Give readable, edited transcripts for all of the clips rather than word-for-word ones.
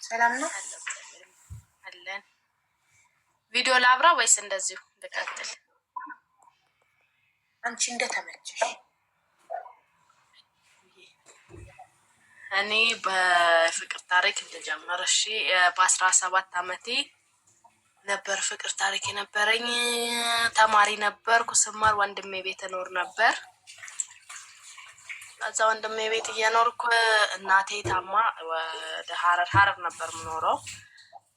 ሰላም ነው አለን። ቪዲዮ ላብራ ወይስ እንደዚሁ ልቀጥል? አንቺ እንደተመቸሽ። እኔ በፍቅር ታሪክ እንደጀመረ በ17 ዓመቴ ነበር ፍቅር ታሪክ የነበረኝ። ተማሪ ነበርኩ። ስማር ወንድሜ ቤት እኖር ነበር። ከዛ ወንድሜ ቤት እየኖርኩ እናቴ ታማ ወደ ሀረር ነበር የምኖረው።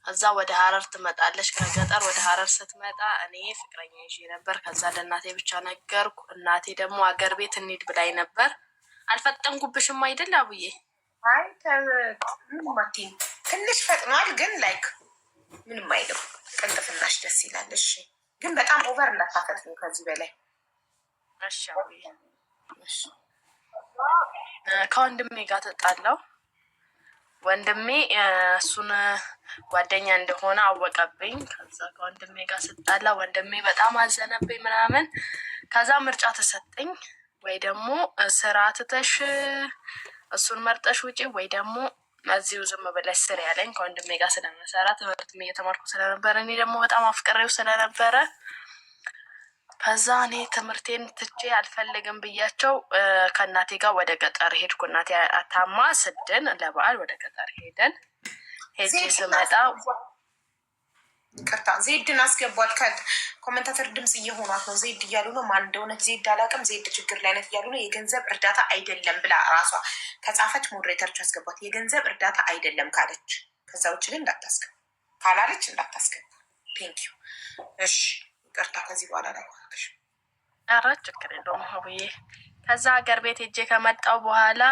እዛ ወደ ሀረር ትመጣለች። ከገጠር ወደ ሀረር ስትመጣ እኔ ፍቅረኛ ይዤ ነበር። ከዛ ለእናቴ ብቻ ነገርኩ። እናቴ ደግሞ አገር ቤት እንሂድ ብላኝ ነበር። አልፈጠንኩብሽም አይደል አቡዬ? አይ ትንሽ ፈጥኗል፣ ግን ላይክ ምንም አይልም። ቅልጥፍናሽ ደስ ይላል። እሺ፣ ግን በጣም ኦቨር እንዳታፈጥኝ ከዚህ በላይ እሺ አቡዬ። ከወንድሜ ጋር ተጣላው። ወንድሜ እሱን ጓደኛ እንደሆነ አወቀብኝ። ከዛ ከወንድሜ ጋር ስጣላ ወንድሜ በጣም አዘነብኝ ምናምን። ከዛ ምርጫ ተሰጠኝ። ወይ ደግሞ ስራ ትተሽ እሱን መርጠሽ ውጪ፣ ወይ ደግሞ እዚሁ ዝም ብለሽ ስር ያለኝ። ከወንድሜ ጋር ስለመሰራ ትምህርት እየተማርኩ ስለነበረ እኔ ደግሞ በጣም አፍቅሬው ስለነበረ ከዛ እኔ ትምህርቴን ትቼ አልፈልግም ብያቸው ከእናቴ ጋር ወደ ገጠር ሄድኩ። እናቴ ታማ ስድን ለበዓል ወደ ገጠር ሄደን ሄጄ ስመጣ ይቅርታ ዜድን አስገቧት። ኮመንታተር ድምፅ እየሆኗት ነው። ዜድ እያሉ ነው። ማን እንደሆነች ዜድ አላውቅም። ዜድ ችግር ላይ ናት እያሉ ነው። የገንዘብ እርዳታ አይደለም ብላ ራሷ ከጻፈች ሞዴሬተሮች አስገቧት። የገንዘብ እርዳታ አይደለም ካለች፣ ከዛ ውጭ ግን እንዳታስገባ፣ ካላለች እንዳታስገባ። ቴንኪዩ። እሺ ይቅርታ። ከዚህ በኋላ ላይዋልሽ። ኧረ ችግር የለውም አቡዬ። ከዛ ሀገር ቤት ሄጄ ከመጣው በኋላ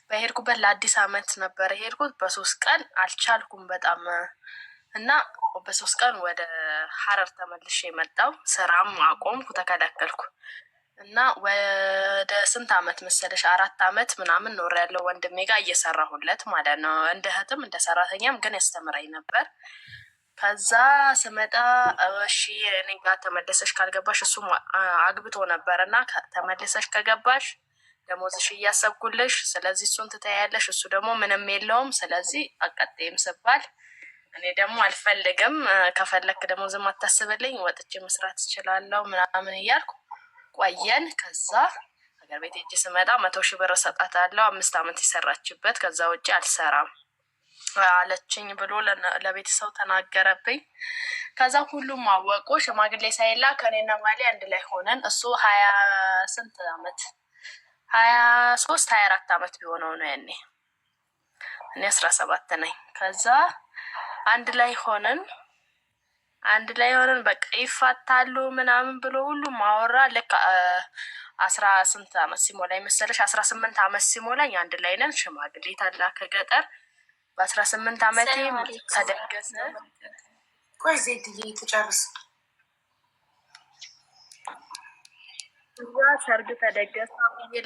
በሄድኩበት ለአዲስ አመት ነበር የሄድኩት። በ3 ቀን አልቻልኩም በጣም እና በ3 ቀን ወደ ሀረር ተመልሼ የመጣው። ስራም አቆምኩ፣ ተከለከልኩ እና ወደ ስንት አመት መሰለሽ 4 አመት ምናምን ኖር ያለው ወንድሜ ጋር እየሰራሁለት ማለት ነው። እንደ እህትም እንደ ሰራተኛም ግን ያስተምረኝ ነበር። ከዛ ስመጣ እሺ እኔ ጋር ተመለሰሽ ካልገባሽ፣ እሱም አግብቶ ነበር እና ተመለሰሽ ከገባሽ ደሞዝሽ እያሰብኩልሽ፣ ስለዚህ እሱን ትተያለሽ፣ እሱ ደግሞ ምንም የለውም፣ ስለዚህ አቀጤም ስባል እኔ ደግሞ አልፈልግም፣ ከፈለክ ደግሞ ዝም አታስብልኝ፣ ወጥቼ መስራት እችላለሁ ምናምን እያልኩ ቆየን። ከዛ ሀገር ቤት ሄጄ ስመጣ 100,000 ብር እሰጣታለሁ፣ 5 አመት የሰራችበት፣ ከዛ ውጭ አልሰራም አለችኝ ብሎ ለቤተሰብ ተናገረብኝ። ከዛ ሁሉም አወቁ። ሽማግሌ ሳይላ ከኔና ባሌ አንድ ላይ ሆነን እሱ 23 24 አመት ቢሆነው ነው ያኔ፣ እኔ 17 ነኝ። ከዛ አንድ ላይ ሆነን በቃ ይፋታሉ ምናምን ብሎ ሁሉም አወራ። ልክ 18 አመት ሲሞላኝ መሰለሽ 18 አመት ሲሞላኝ አንድ ላይ ነን። ሽማግሌ ተላከ ከገጠር። በ18 አመቴ ተደገሰ። ቆይ ዜድዬ ትጨርስ። እዛ ሰርግ ተደገሰ።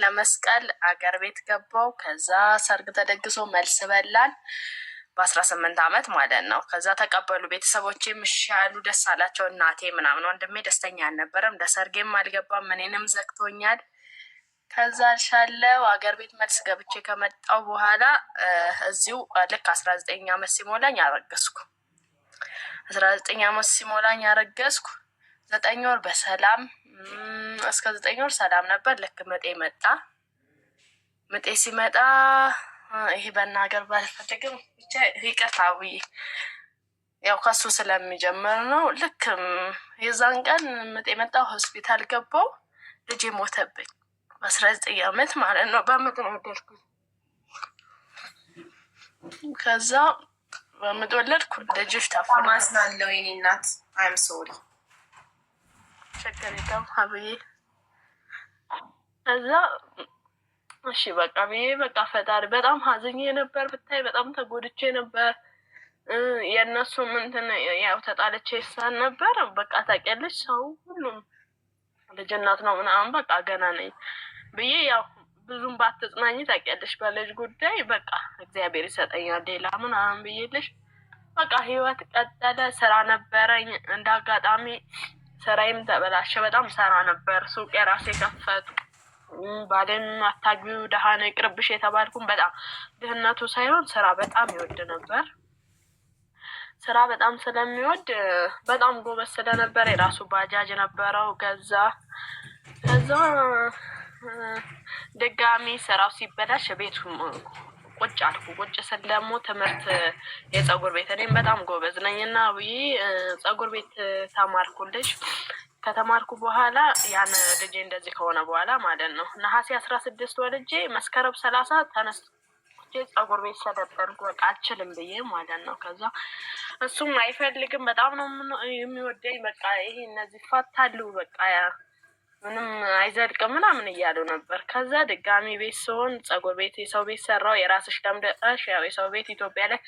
ለመስቀል አገር ቤት ገባው። ከዛ ሰርግ ተደግሶ መልስ በላን። በ18 አመት ማለት ነው። ከዛ ተቀበሉ ቤተሰቦቼ፣ እሺ ያሉ፣ ደስ አላቸው። እናቴ ምናምን። ወንድሜ ደስተኛ አልነበረም። ለሰርጌም አልገባም፣ እኔንም ዘግቶኛል። ከዛ አልሻለው አገር ቤት መልስ ገብቼ ከመጣው በኋላ እዚሁ ልክ 19 አመት ሲሞላኝ አረገዝኩ። 19 አመት ሲሞላኝ አረገዝኩ። 9 ወር በሰላም እስከ 9 ወር ሰላም ነበር። ልክ ምጤ መጣ። ምጤ ሲመጣ ይሄ በናገር ባልፈልግም ብቻ ይቅርታ ብዬ ያው ከሱ ስለሚጀምር ነው። ልክ የዛን ቀን ምጤ መጣ፣ ሆስፒታል ገባው። ልጄ ሞተብኝ። 19 አመት ማለት ነው። በምጥ ነው ወለድኩት። ከዛ በምጥ ወለድኩ። ልጅሽ ታፈረ። ማስናለው የኔ እናት። አይም ሶሪ። ችግር የለውም አብዬ። ከዛ እሺ በቃ ብዬ በቃ ፈጣሪ በጣም ሀዘኜ ነበር። ብታይ በጣም ተጎድቼ ነበር። የእነሱም እንትን ያው ተጣልቼ ይሳን ነበር። በቃ ታውቂያለሽ፣ ሰው ሁሉም ልጅ እናት ነው ምናምን በቃ ገና ነኝ ብዬ ያው ብዙም ባትጽናኝ ታውቂያለሽ፣ በልጅ ጉዳይ በቃ እግዚአብሔር ይሰጠኛል ሌላ ምናምን ብዬልሽ በቃ ህይወት ቀጠለ። ስራ ነበረኝ። እንደ አጋጣሚ ስራዬም ተበላሸ። በጣም ሰራ ነበር። ሱቅ የራሴ ከፈቱ። ባሌም አታግቢው ደሃ ነው ይቅርብሽ የተባልኩም በጣም ድህነቱ ሳይሆን ስራ በጣም ይወድ ነበር። ስራ በጣም ስለሚወድ በጣም ጎበዝ ስለነበር የራሱ ባጃጅ ነበረው። ከዛ ድጋሚ ስራው ሲበላሽ ቤቱ ቁጭ አልኩ። ቁጭ ስል ደግሞ ትምህርት የጸጉር ቤት እኔም በጣም ጎበዝ ነኝና ብዬ ጸጉር ቤት ተማርኩልሽ። ከተማርኩ በኋላ ያን ልጄ እንደዚህ ከሆነ በኋላ ማለት ነው ነሐሴ 16 ወልጄ መስከረም 30 ተነስቼ ጸጉር ቤት ሰለጠንኩ። በቃ አልችልም ብዬ ማለት ነው። ከዛ እሱም አይፈልግም፣ በጣም ነው የሚወደኝ። በቃ ይሄ እነዚህ ፈታሉ በቃ ምንም አይዘልቅም ምናምን እያሉ ነበር። ከዛ ድጋሚ ቤት ስሆን ጸጉር ቤት የሰው ቤት ሰራው። የራስሽ ደምደሽ ያው የሰው ቤት ኢትዮጵያ ላይ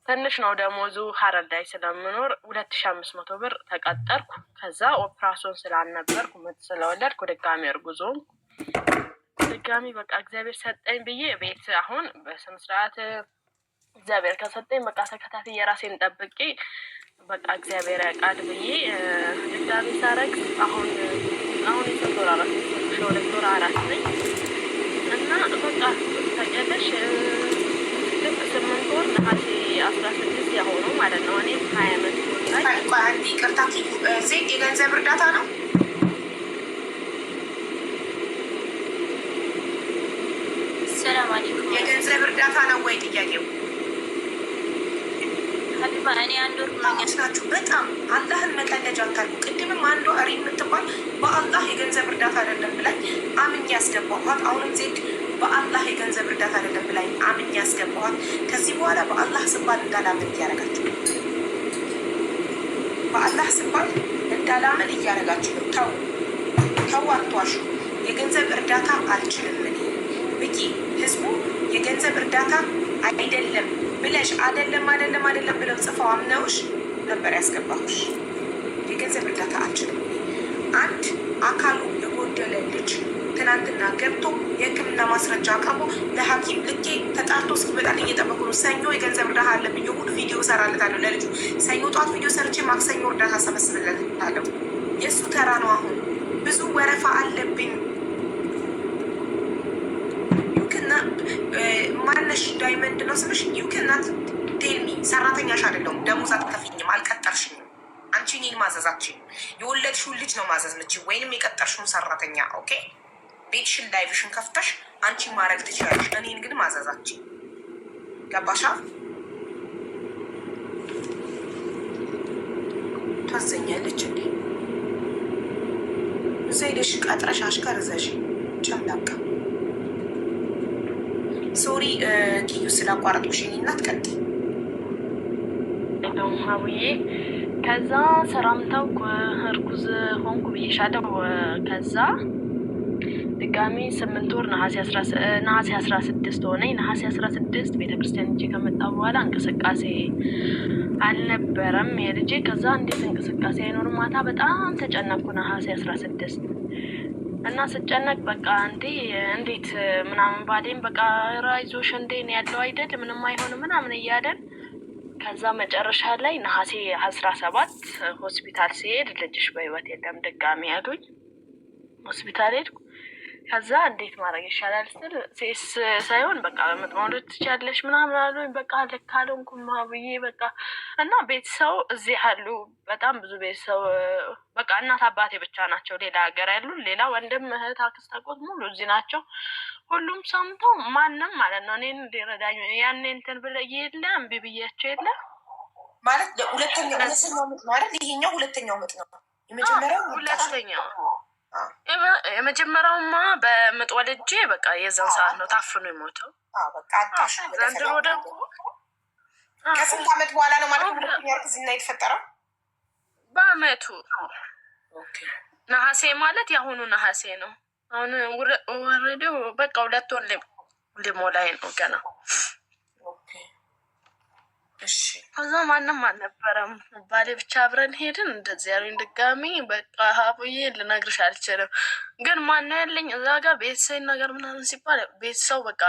ትንሽ ነው ደሞዙ። ሀረር ላይ ስለምኖር 2500 ብር ተቀጠርኩ። ከዛ ኦፕራሶን ስላልነበርኩ ምጥ ስለወለድኩ ድጋሚ እርጉዞም ድጋሚ በቃ እግዚአብሔር ሰጠኝ ብዬ ቤት አሁን በስነ ስርዓት እግዚአብሔር ከሰጠኝ በቃ ተከታትዬ የራሴን ጠብቄ በቃ እግዚአብሔር ያውቃል ብዬ ድጋሚ ሳረግ አሁን የስንት ወር አራት ሁለት ወር አራት ነኝ እና በቃ ታውቂያለሽ ልክ 8 ወር ነሐሴ 16 ያሆኑ ማለት ነው። እኔ 20 ዓመት ላይ ይቅርታ ዜድ የገንዘብ እርዳታ ነው ሰላም አለይኩም የገንዘብ እርዳታ ነው ወይ ጥያቄው? እኔ አንድ ወር ናችሁ። በጣም አላህን መቀለጃ አታልኩ። ቅድምም አንዷ እሪ የምትባል በአላህ የገንዘብ እርዳታ አይደለም ብላኝ አምኜ ያስገባኋት። አሁንም ዜድ በአላህ የገንዘብ እርዳታ አይደለም ብላኝ አምኜ ያስገባኋት። ከዚህ በኋላ በአላህ ስባል እንዳላምን እያደረጋችሁ ነው። በአላህ ስባል እንዳላምን እያደረጋችሁ ነው። ተው አትዋሹ። የገንዘብ እርዳታ አልችልም እኔ ብዬ ህዝቡ የገንዘብ እርዳታ አይደለም ብለሽ አይደለም ብለው ጽፈው አምነውሽ ነበር ያስገባሁሽ። የገንዘብ እርዳታ አልችልም። አንድ አካሉ የጎደለ ልጅ ትናንትና ገብቶ የሕክምና ማስረጃ አቅርቦ ለሐኪም ልኬ ተጣርቶ እስኪመጣልኝ እየጠበቁ ነው። ሰኞ የገንዘብ እርዳታ አለብኝ። እሑድ ቪዲዮ እሰራለታለሁ ለልጁ። ሰኞ ጠዋት ቪዲዮ ሰርቼ ማክሰኞ እርዳታ ሰበስብለታለሁ። የእሱ ተራ ነው። አሁን ብዙ ወረፋ አለብኝ። ማነሽ ዳይመንድ ነው ስምሽ? ዩክናት ቴልሚ ሰራተኛሽ አይደለሁም። ደሞዝ አትከፍኝም፣ አልቀጠርሽኝም። አንቺ እኔን ማዘዛችን የወለድሽውን ልጅ ነው ማዘዝ ምችል ወይንም የቀጠርሽውን ሰራተኛ። ኦኬ ቤትሽን ላይቭሽን ከፍተሽ አንቺ ማድረግ ትችላለሽ። እኔን ግን ማዘዛችን ገባሻ? ታዘኛለች እንዴ? እዛ ሄደሽ ቀጥረሽ አሽከር እዘሽ ጨምላቃ ሶሪ ኪዩ ስላቋረጥኩሽ እናት ቀጥ ሀቡዬ ከዛ ስራም ተውኩ፣ እርጉዝ ሆንኩ ብዬሻለሁ። ከዛ ድጋሚ 8 ወር ነሐሴ 16 ሆነኝ። ነሐሴ 16 ቤተክርስቲያን እጄ ከመጣ በኋላ እንቅስቃሴ አልነበረም የልጄ። ከዛ እንዴት እንቅስቃሴ አይኖርም? ማታ በጣም ተጨነኩ ነሐሴ 16 እና ስጨነቅ በቃ እንዴት ምናምን ባሌም በቃ ራይዞሽ እንዴ ነው ያለው አይደል ምንም አይሆንም ምናምን እያለን ከዛ መጨረሻ ላይ ነሐሴ 17 ሆስፒታል ሲሄድ ልጅሽ በህይወት የለም ድጋሚ ያሉኝ። ሆስፒታል ሄድኩ። ከዛ እንዴት ማድረግ ይሻላል ስል ሴስ ሳይሆን በቃ ምጥ መውለድ ትችያለሽ ምናምን አሉኝ። በቃ ልክ አልሆንኩም ብዬ በቃ እና ቤተሰው እዚህ አሉ በጣም ብዙ ቤተሰው በቃ እናት አባቴ ብቻ ናቸው ሌላ ሀገር ያሉ። ሌላ ወንድም እህት አክስት አጎት ሙሉ እዚህ ናቸው። ሁሉም ሰምተው ማንም ማለት ነው እኔን እንዲረዳኝ ያኔ እንትን ብለህ የለ እምቢ ብያቸው የለ ማለት ሁለተኛው ምጥ ነው አይደል? ይሄኛው ሁለተኛው ምጥ ነው። ሁለተኛው የመጀመሪያውማ በምጥ ወልጄ በቃ የዛን ሰዓት ነው ታፍኖ የሞተው። በቃ አጣሽ። ዘንድሮ ደግሞ ከስንት ዓመት በኋላ ነው ማለት ሁለተኛው እርግዝና የተፈጠረው? በአመቱ ነሐሴ ማለት የአሁኑ ነሐሴ ነው። አሁን ወረዴው በቃ 2 ወር ሊሞላኝ ነው ገና። ከዛ ማንም አልነበረም። ባሌ ብቻ አብረን ሄድን። እንደዚህ ያሉኝ ድጋሚ በቃ ሀቡዬ ልነግርሽ አልችልም። ግን ማነው ያለኝ እዛ ጋር ቤተሰብ ነገር ምናምን ሲባል ቤተሰብ በቃ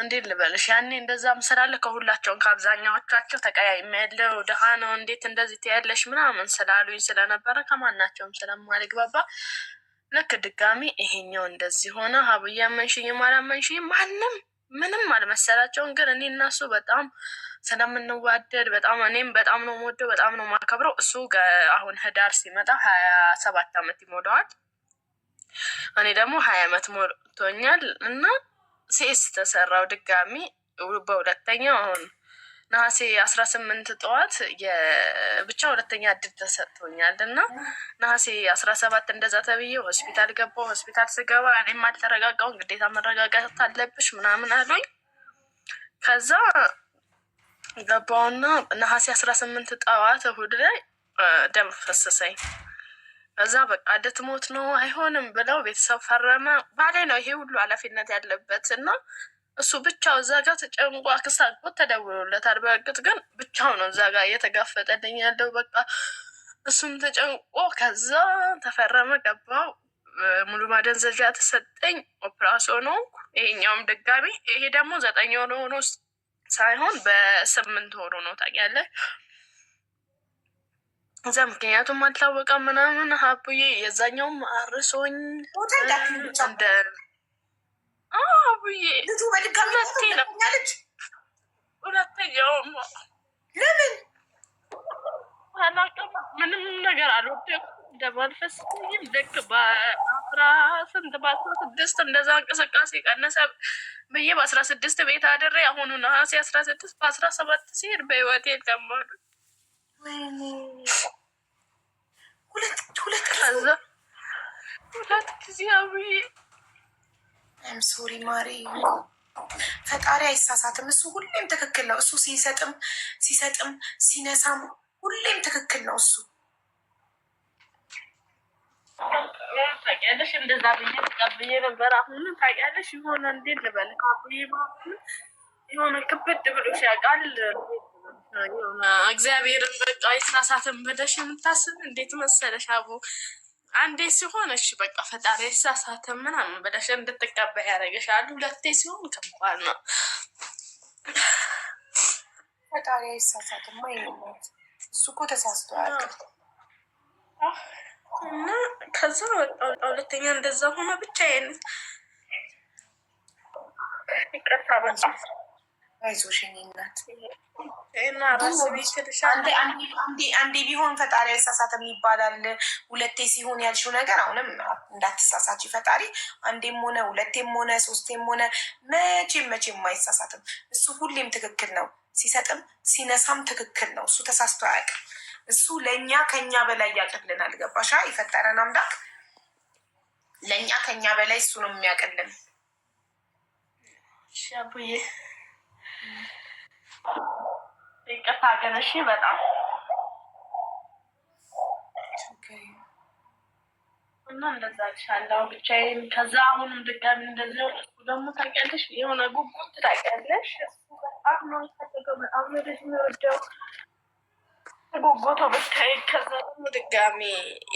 እንዴት ልበልሽ ያኔ እንደዛም ስላለ ከሁላቸውን ከአብዛኛዎቻቸው ተቀያይም ያለው ደሃ ነው እንዴት እንደዚህ ትያለሽ ምናምን ስላሉኝ ስለነበረ ከማናቸውም ስለማልግባባ ልክ ድጋሚ ይሄኛው እንደዚህ ሆነ። ሀብዬ አመንሽኝም አላመንሽኝም ማንም ምንም አልመሰላቸውም። ግን እኔ እና እሱ በጣም ስለምንዋደድ በጣም እኔም በጣም ነው የምወደው፣ በጣም ነው የማከብረው። እሱ አሁን ህዳር ሲመጣ 27 ዓመት ይሞላዋል። እኔ ደግሞ 20 ዓመት ሞልቶኛል እና ሴስ ተሰራው ድጋሚ በሁለተኛው አሁን ነሐሴ 18 ጠዋት ብቻ ሁለተኛ እድል ተሰጥቶኛል እና ነሐሴ 17 እንደዛ ተብዬ ሆስፒታል ገባሁ። ሆስፒታል ስገባ እኔም አልተረጋጋሁም። ግዴታ መረጋጋት አለብሽ ምናምን አሉኝ። ከዛ ገባውና ነሐሴ 18 ጠዋት እሑድ ላይ ደም ፈሰሰኝ። ከዛ በቃ ልትሞት ነው አይሆንም ብለው ቤተሰብ ፈረመ። ባሌ ነው ይሄ ሁሉ ኃላፊነት ያለበት እና እሱ ብቻው እዛ ጋር ተጨንቆ አክሳቆት ተደውሎለታል። በእርግጥ ግን ብቻው ነው እዛ ጋር እየተጋፈጠልኝ ያለው። በቃ እሱም ተጨንቆ ከዛ ተፈረመ፣ ገባው፣ ሙሉ ማደንዘዣ ተሰጠኝ፣ ኦፕራሲዮን ሆንኩ። ይሄኛውም ድጋሚ ይሄ ደግሞ 9 ወር ሆኖ ሳይሆን በ8 ወሩ ነው ታውቂያለሽ። እዛ ምክንያቱም አልታወቀም ምናምን ሀቡዬ የዛኛውም አርሶኝ እንደ አቡዬ ልጁ በድጋሚ ልጅ ሁለተኛውም ለምን አላውቅም። ምንም ነገር አልወደኩም። እንደማልፈስም ልክ በ16 እንደዛ እንቅስቃሴ ቀነሰ ብዬ በ16 ቤት አድሬ አሁኑ ነሐሴ 16 በ17 ሲሄድ በህይወቴ ለማሉ ሁለት ጊዜ አቡዬ ሶሪ ማሪ። ፈጣሪ አይሳሳትም። እሱ ሁሌም ትክክል ነው። እሱ ሲሰጥም ሲነሳም ሁሌም ትክክል ነው። እሱ ታውቂያለሽ፣ እንደዛ ብዬ ተቀብዬ ነበር። አሁን ታውቂያለሽ የሆነ እንዴት ልበል የሆነ ክብድ ብሎሽ ያውቃል። የሆነ እግዚአብሔርን በቃ አይሳሳትም ብለሽ የምታስብ እንዴት መሰለሽ አቡ አንዴ ሲሆን እሺ በቃ ፈጣሪ አይሳሳትም ምናምን ብለሽ እንድትቀበይ ያደረገሻል። ሁለቴ ሲሆን ከባድ ነው። ፈጣሪ አይሳሳትም አይነት እሱ እኮ ተሳስቶ ያውቃል። እና ከዛ በቃ ሁለተኛ እንደዛ ሆነ። ብቻዬን ይቅርታ በጣም አይዞሽ የእኔ እናት። አንዴ ቢሆን ፈጣሪ አይሳሳትም ይባላል። ሁለቴ ሲሆን ያልሽው ነገር አሁንም እንዳትሳሳች። ፈጣሪ አንዴም ሆነ ሁለቴም ሆነ ሶስቴም ሆነ መቼም አይሳሳትም። እሱ ሁሌም ትክክል ነው። ሲሰጥም ሲነሳም ትክክል ነው። እሱ ተሳስቶ አያውቅም። እሱ ለእኛ ከኛ በላይ ያቅልናል። ገባሻ? የፈጠረን አምላክ ለእኛ ከኛ በላይ እሱ ነው የሚያቅልን። ሻቡዬ ይቅርታ ግን እሺ፣ በጣም እና እንደዛ ልሻለሁ ብቻዬን። ከዛ አሁንም ድጋሚ እንደዚህ እሱ ደግሞ ታውቂያለሽ የሆነ ጉጉት ታውቂያለሽ። እሱ በጣም ነው የሚፈልገው፣ በጣም ነው ደስ የሚወደው ጉጉቶ ብታይ። ከዛ ደግሞ ድጋሚ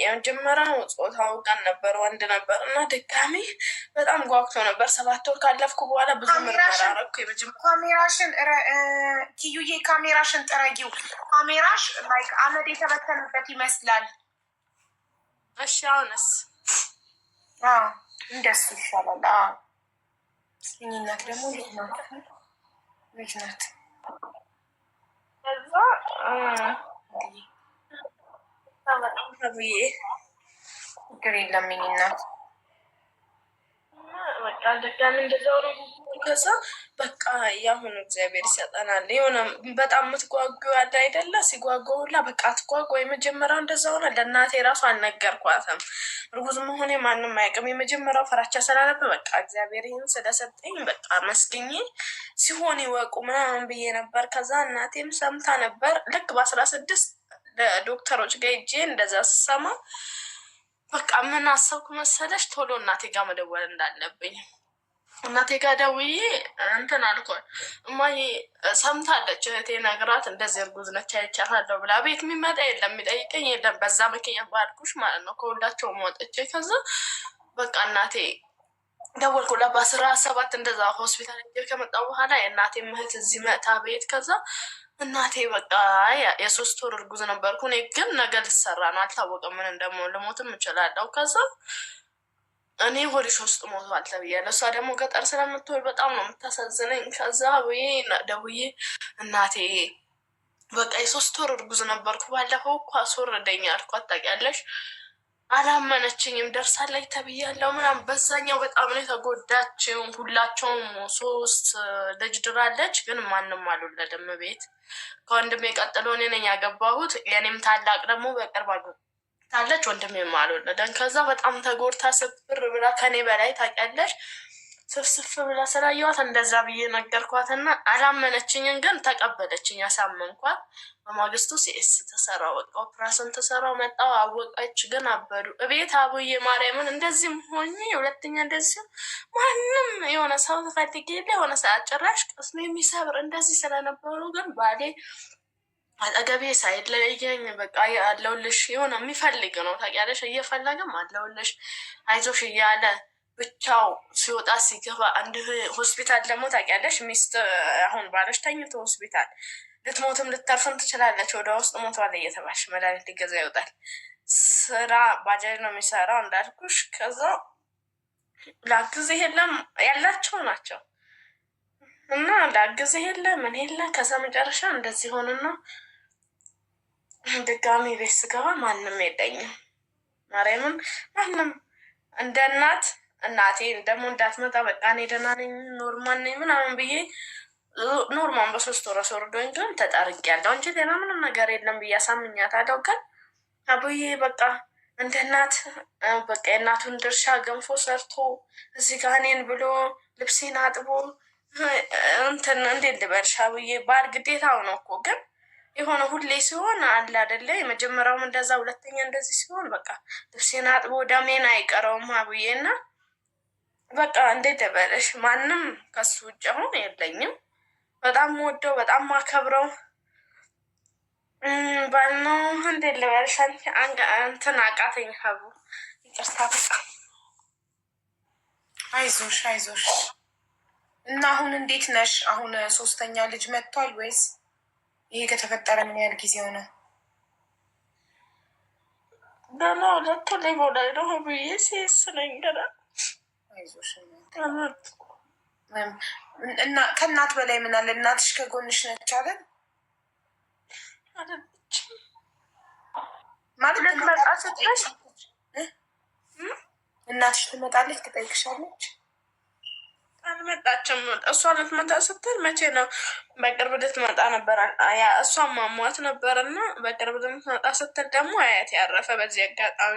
የመጀመሪያው ጾታው ቀን ነበር፣ ወንድ ነበር እና ድጋሚ በጣም ጓጉቶ ነበር። 7 ወር ካለፍኩ በኋላ ብዙ ምርመራ አደረኩ። ካሜራሽን ኪዩዬ ካሜራሽን ጥረጊው። ካሜራሽ ላይክ አመድ የተበተነበት ይመስላል። እሺ አሁንስ እንደሱ ይሻላል። እኝነት ደግሞ ልጅ ናት። ከዛ በጣም ተብዬ ችግር የለም እኝነት በቃ ድጋሚ እንደዛ ሆነ። ከዛ በቃ የአሁኑ እግዚአብሔር ይሰጠናል። የሆነ በጣም የምትጓጉ ያለ አይደለ? ሲጓጓ ሁላ በቃ አትጓጓ። የመጀመሪያው እንደዛ ሆነ። ለእናቴ ራሱ አልነገርኳትም። እርጉዝ መሆኔ ማንም አያውቅም። የመጀመሪያው ፍራቻ ስላለብህ በቃ እግዚአብሔር ይህን ስለሰጠኝ በቃ መስግኜ ሲሆን ይወቁ ምናምን ብዬ ነበር። ከዛ እናቴም ሰምታ ነበር። ልክ በ16 ዶክተሮች ጋር ሄጄ እንደዛ ስሰማ በቃ ምን አሰብኩ መሰለሽ? ቶሎ እናቴ ጋር መደወል እንዳለብኝ እናቴ ጋር ደውዬ እንትን አልኳት። እማዬ ሰምታለች እህቴ ነግራት እንደዚህ እርጉዝ ነች አይቻታለሁ ብላ። ቤት የሚመጣ የለም የሚጠይቀኝ የለም። በዛ ምክንያት ባልኩሽ ማለት ነው ከሁላቸውም ወጥቼ። ከዛ በቃ እናቴ ደወልኩላት በ17 እንደዛ ሆስፒታል ከመጣ በኋላ የእናቴ እህት እዚህ መታ ቤት። ከዛ እናቴ በቃ የ3 ወር እርጉዝ ነበርኩ። እኔ ግን ነገ ልሰራ ነው አልታወቀም ምን እንደሞ ልሞትም እችላለሁ። ከዛ እኔ ሆድሽ ውስጥ ሞቷል ተብያለሁ። እሷ ደግሞ ገጠር ስለምትወል በጣም ነው የምታሳዝነኝ። ከዛ ብዬ ደውዬ እናቴ በቃ የ3 ወር እርጉዝ ነበርኩ፣ ባለፈው እኮ አስወረደኝ አልኳት። ታውቂያለሽ አላመነችኝም። ደርሳለች ተብያለሁ ምናምን። በዛኛው በጣም ነው የተጎዳችው። ሁላቸውም 3 ልጅ ድራለች፣ ግን ማንም አልወለደም ቤት። ከወንድሜ ቀጥሎ እኔ ነኝ ያገባሁት። የኔም ታላቅ ደግሞ በቅርብ ታለች፣ ወንድሜም አልወለደም። ከዛ በጣም ተጎድታ ስብር ብላ ከኔ በላይ ታውቂያለሽ ስፍስፍ ብላ ስላየዋት እንደዛ ብዬ ነገርኳትና አላመነችኝም፣ ግን ተቀበለችኝ። ያሳመንኳት በማግስቱ ሲኤስ ተሰራው፣ በቃ ኦፕራሽን ተሰራው። መጣው አወቀች፣ ግን አበዱ እቤት አቡዬ ማርያምን። እንደዚህም ሆኜ ሁለተኛ እንደዚህ ማንም የሆነ ሰው ተፈልጌ የለ የሆነ ሰዓት ጭራሽ ቅስሜ የሚሰብር እንደዚህ ስለነበሩ፣ ግን ባሌ አጠገቤ ሳይለየኝ በቃ አለሁልሽ የሆነ የሚፈልግ ነው ታውቂያለሽ፣ እየፈለገም አለሁልሽ አይዞሽ እያለ ብቻው ሲወጣ ሲገባ። አንድ ሆስፒታል ደግሞ ታውቂያለሽ ሚስት አሁን ባለሽ ተኝቶ ሆስፒታል ልትሞትም ልተርፍም ትችላለች። ወደ ውስጥ ሞቷል እየተባልሽ መድኃኒት ሊገዛ ይወጣል። ስራ ባጃጅ ነው የሚሰራው እንዳልኩሽ። ከዛ ላግዝህ የለም ያላቸው ናቸው እና ላግዝህ የለ ምን የለ። ከዛ መጨረሻ እንደዚህ ሆንና ድጋሚ ቤት ስገባ ማንም የለኝም። ማርያምን ማንም እንደ እናቴ ደግሞ እንዳትመጣ በቃ እኔ ደህና ነኝ ኖርማል ነኝ ምናምን ብዬ ኖርማን በ3 ወር አስወርዶኝ፣ ግን ተጠርጌያለሁ እንጂ ሌላ ምንም ነገር የለም ብዬ አሳምኛታለሁ። ግን አቡዬ በቃ እንደ እናት በቃ የእናቱን ድርሻ ገንፎ ሰርቶ እዚህ ጋ እኔን ብሎ ልብሴን አጥቦ እንትን እንዴት ልበልሽ አቡዬ፣ ባል ግዴታው ነው እኮ። ግን የሆነ ሁሌ ሲሆን አለ አይደለ፣ የመጀመሪያውም እንደዛ ሁለተኛ እንደዚህ ሲሆን በቃ ልብሴን አጥቦ ደሜን አይቀረውም አቡዬ። እና በቃ እንዴት ልበልሽ ማንም ከሱ ውጭ አሁን የለኝም። በጣም ወደው በጣም ማከብረው ባል ነው። እንዴት ልበልሽ እንትን አቃተኝ ሀቡ፣ ይቅርታ በጣም አይዞሽ አይዞሽ። እና አሁን እንዴት ነሽ? አሁን 3ኛ ልጅ መጥቷል ወይስ ይሄ ከተፈጠረ ምን ያህል ጊዜ ሆነ? ገና 2 ሊሞላኝ ነው ብዬ ሲስነኝ ገና። አይዞሽ እና ከእናት በላይ ምን አለ? እናትሽ ከጎንሽ ነች አይደል? ማለት ልትመጣ ስትል እናትሽ ትመጣለች ትጠይቅሻለች? አልመጣችም። እሷ ልትመጣ ስትል መቼ ነው? በቅርብ ልትመጣ ነበር። እሷ ማሟት ነበር እና በቅርብ ልትመጣ ስትል ደግሞ አያት ያረፈ። በዚህ አጋጣሚ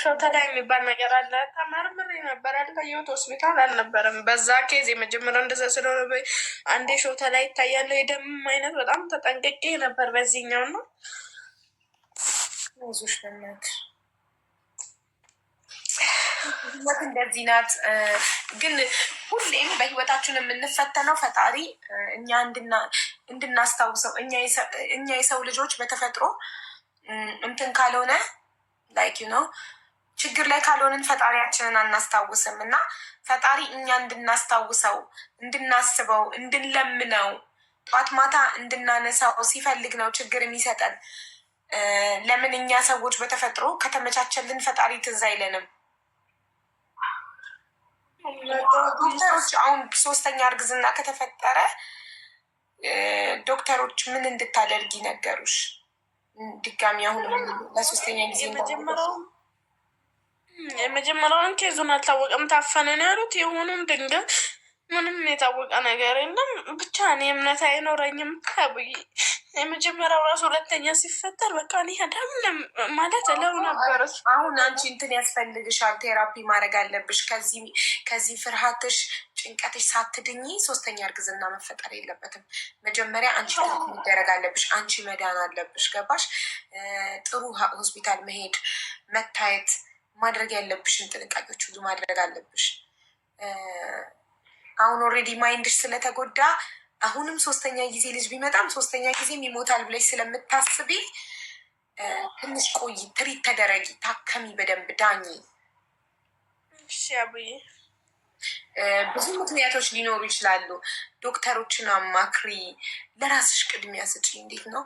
ሾተላ የሚባል ነገር አለ። ተመርምሬ ነበር ያልታየሁት ሆስፒታል አልነበረም። በዛ ኬዝ የመጀመሪያው እንደዛ ስለሆነ አንዴ ሾተላ ይታያለሁ የደም አይነት በጣም ተጠንቅቄ ነበር በዚህኛው ነው። ዞሽ ለናት ህይወት እንደዚህ ናት። ግን ሁሌም በህይወታችን የምንፈተነው ፈጣሪ እኛ እንድናስታውሰው እኛ የሰው ልጆች በተፈጥሮ እንትን ካልሆነ ላይክ ነው ችግር ላይ ካልሆንን ፈጣሪያችንን አናስታውስም። እና ፈጣሪ እኛ እንድናስታውሰው፣ እንድናስበው፣ እንድንለምነው፣ ጠዋት ማታ እንድናነሳው ሲፈልግ ነው ችግር የሚሰጠን። ለምን እኛ ሰዎች በተፈጥሮ ከተመቻቸልን ፈጣሪ ትዝ አይለንም። ዶክተሮች አሁን 3ኛ እርግዝና ከተፈጠረ ዶክተሮች ምን እንድታደርጊ ነገሩሽ? ድጋሚ አሁን ለ3ኛ ጊዜ የመጀመሪያውን ኬዙን አልታወቀም፣ ታፈነ ነው ያሉት። የሆኑም ድንገት ምንም የታወቀ ነገር የለም። ብቻ እኔ እምነት አይኖረኝም ብዬ የመጀመሪያው ራሱ 2ኛ ሲፈጠር በቃ እኔ ደም ማለት ለው ነበር። አሁን አንቺ እንትን ያስፈልግሻል፣ ቴራፒ ማድረግ አለብሽ። ከዚህ ፍርሃትሽ፣ ጭንቀትሽ ሳትድኝ 3ኛ እርግዝና መፈጠር የለበትም። መጀመሪያ አንቺ መደረግ አለብሽ። አንቺ መዳን አለብሽ። ገባሽ? ጥሩ ሆስፒታል መሄድ፣ መታየት፣ ማድረግ ያለብሽን ጥንቃቄዎች ሁሉ ማድረግ አለብሽ። አሁን ኦልሬዲ ማይንድሽ ስለተጎዳ አሁንም 3ኛ ጊዜ ልጅ ቢመጣም 3ኛ ጊዜም ይሞታል ብለሽ ስለምታስቢ ትንሽ ቆይ፣ ትሪት ተደረጊ፣ ታከሚ፣ በደንብ ዳኝ። ብዙ ምክንያቶች ሊኖሩ ይችላሉ። ዶክተሮችን አማክሪ፣ ለራስሽ ቅድሚያ ስጪ። እንዴት ነው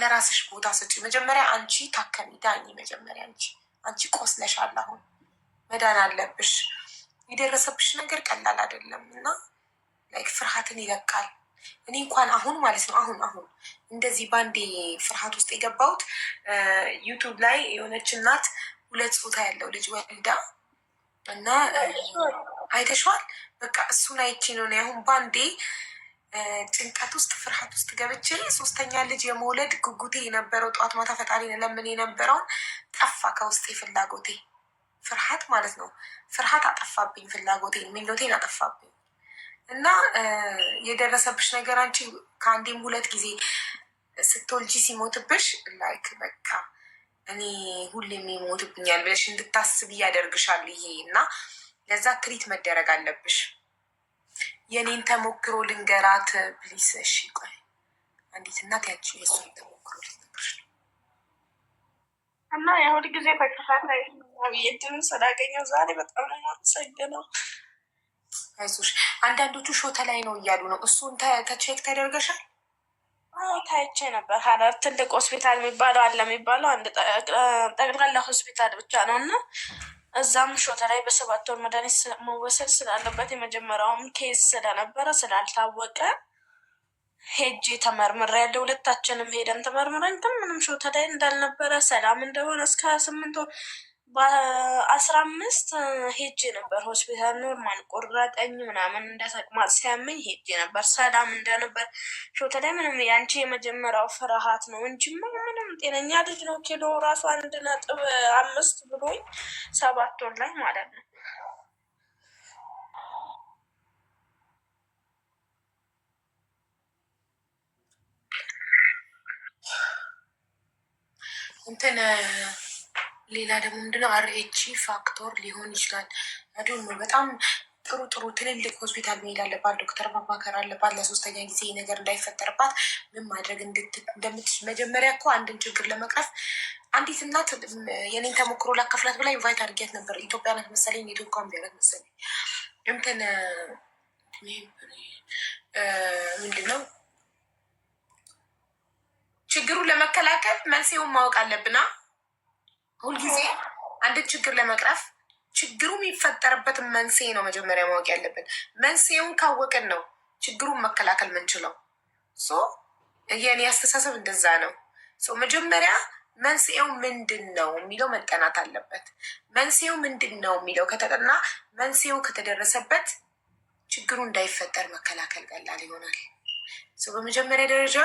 ለራስሽ ቦታ ስጪ። መጀመሪያ አንቺ ታከሚ፣ ዳኝ። መጀመሪያ አንቺ ቆስለሻል። አሁን መዳን አለብሽ። የደረሰብሽ ነገር ቀላል አይደለም እና ላይክ ፍርሃትን ይለቃል። እኔ እንኳን አሁን ማለት ነው አሁን እንደዚህ ባንዴ ፍርሃት ውስጥ የገባሁት ዩቱብ ላይ የሆነች እናት 2 ጾታ ያለው ልጅ ወልዳ እና አይተሸዋል። በቃ እሱን አይቼ ነው አሁን ባንዴ ጭንቀት ውስጥ ፍርሃት ውስጥ ገብቼ 3ኛ ልጅ የመውለድ ጉጉቴ የነበረው ጠዋት ማታ ፈጣሪ ለምን የነበረውን ጠፋ ከውስጤ ፍላጎቴ። ፍርሃት ማለት ነው። ፍርሃት አጠፋብኝ ፍላጎቴን፣ ምኞቴን አጠፋብኝ። እና የደረሰብሽ ነገር አንቺ ከአንዴም 2 ጊዜ ስትወልጂ ሲሞትብሽ ላይክ በቃ እኔ ሁሌም ይሞትብኛል ብለሽ እንድታስብ ያደርግሻል ይሄ እና ለዛ ትሪት መደረግ አለብሽ። የኔን ተሞክሮ ልንገራት ፕሊስ። እሺ ቆይ አንዲት እናት ያቺ የእሱን ተሞክሮ ልትነግርሽ ነው። እና የሁል ጊዜ ተከታታይ እድልን ስላገኘው ዛሬ በጣም ነው የማመሰግነው። አይዞሽ። አንዳንዶቹ ሾተ ላይ ነው እያሉ ነው። እሱን ተቼክ ተደርገሻል? ታይቼ ነበር። ሀረር ትልቅ ሆስፒታል የሚባለው አለ የሚባለው አንድ ጠቅላላ ሆስፒታል ብቻ ነው እና እዛም ሾተ ላይ በ7 ወር መድኃኒት መወሰድ ስላለበት የመጀመሪያውም ኬዝ ስለነበረ ስላልታወቀ ሄጄ ተመርምሬ ያለ 2ታችንም ሄደን ተመርምረን ግን ምንም ሾተ ላይ እንዳልነበረ ሰላም እንደሆነ እስከ 8 ወር በ15 ሄጄ ነበር ሆስፒታል። ኖርማል ቆራጠኝ ምናምን እንደተቅማጥ ሲያመኝ ሄጄ ነበር። ሰላም እንደነበር ሾተ ላይ ምንም ያንቺ የመጀመሪያው ፍርሃት ነው እንጂ ምንም ጤነኛ ልጅ ነው። ኪሎ ራሱ 1.5 ብሎኝ 7 ወር ላይ ማለት ነው። እንትን ሌላ ደግሞ ምንድነው አርኤች ፋክተር ሊሆን ይችላል። አዶን በጣም ጥሩ ትልልቅ ሆስፒታል መሄድ አለባት። ዶክተር ማማከር አለባት። ለ3ኛ ጊዜ ነገር እንዳይፈጠርባት ምን ማድረግ እንደምትችል መጀመሪያ እኮ አንድን ችግር ለመቅረፍ አንዲት እናት የኔን ተሞክሮ ላካፍላት ብላ ኢንቫይት አድርጊያት ነበር። ኢትዮጵያ ናት መሰለኝ፣ ኔትወርኳን ቢያለት መሰለኝ። እንትን ምንድነው ችግሩን ለመከላከል መንስኤውን ማወቅ አለብና ሁልጊዜ አንድን ችግር ለመቅረፍ ችግሩ የሚፈጠርበትን መንስኤ ነው መጀመሪያ ማወቅ ያለብን። መንስኤውን ካወቅን ነው ችግሩን መከላከል ምንችለው። የኔ አስተሳሰብ እንደዛ ነው። መጀመሪያ መንስኤው ምንድን ነው የሚለው መጠናት አለበት። መንስኤው ምንድን ነው የሚለው ከተጠና መንስኤው ከተደረሰበት ችግሩ እንዳይፈጠር መከላከል ቀላል ይሆናል። በመጀመሪያ ደረጃ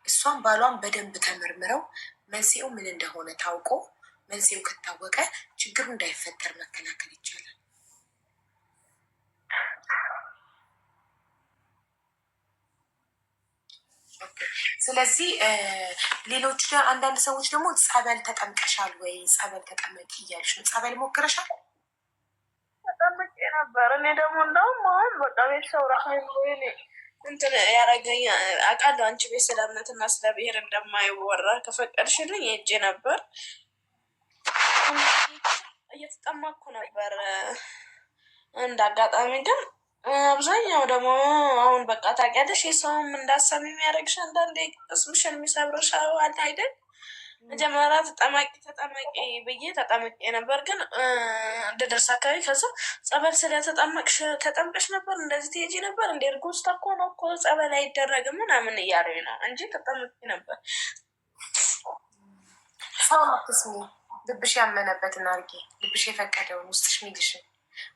እሷን ባሏን በደንብ ተመርምረው መንስኤው ምን እንደሆነ ታውቆ መንስኤው ከታወቀ ችግሩ እንዳይፈጠር መከላከል ይቻላል። ስለዚህ ሌሎች አንዳንድ ሰዎች ደግሞ ጸበል ተጠምቀሻል ወይ ጸበል ተጠመቂ እያልሽ ነው። ጸበል ሞክረሻል? ተጠምቄ ነበር። እኔ ደግሞ እንደውም አሁን በቃ ቤተሰብ ራሱ እንትን ያረገኝ አውቃለሁ። አንቺ ቤት ስለ እምነትና ስለ ብሔር እንደማይወራ ከፈቀድሽልኝ ሄጄ ነበር። እየተጠማኩ ነበር። እንደ አጋጣሚ ግን አብዛኛው ደግሞ አሁን በቃ ታውቂያለሽ፣ የሰውም እንዳሰሚ የሚያደርግሽ አንዳንዴ ቅስምሽን የሚሰብርሽ አለ አይደል? መጀመሪያ ተጠመቂ ብዬ ተጠምቄ ነበር። ግን እንደደርስ አካባቢ ከዛ ጸበል ተጠምቀሽ ነበር እንደዚህ ትሄጂ ነበር እንደ እርጉዝ እኮ ነው እኮ ጸበል አይደረግም ምናምን እያሉኝ ነው እንጂ ተጠምቄ ነበር። ሰው አትስሚ። ልብሽ ያመነበትን አድርጊ። ልብሽ የፈቀደውን ውስጥሽ ሚልሽን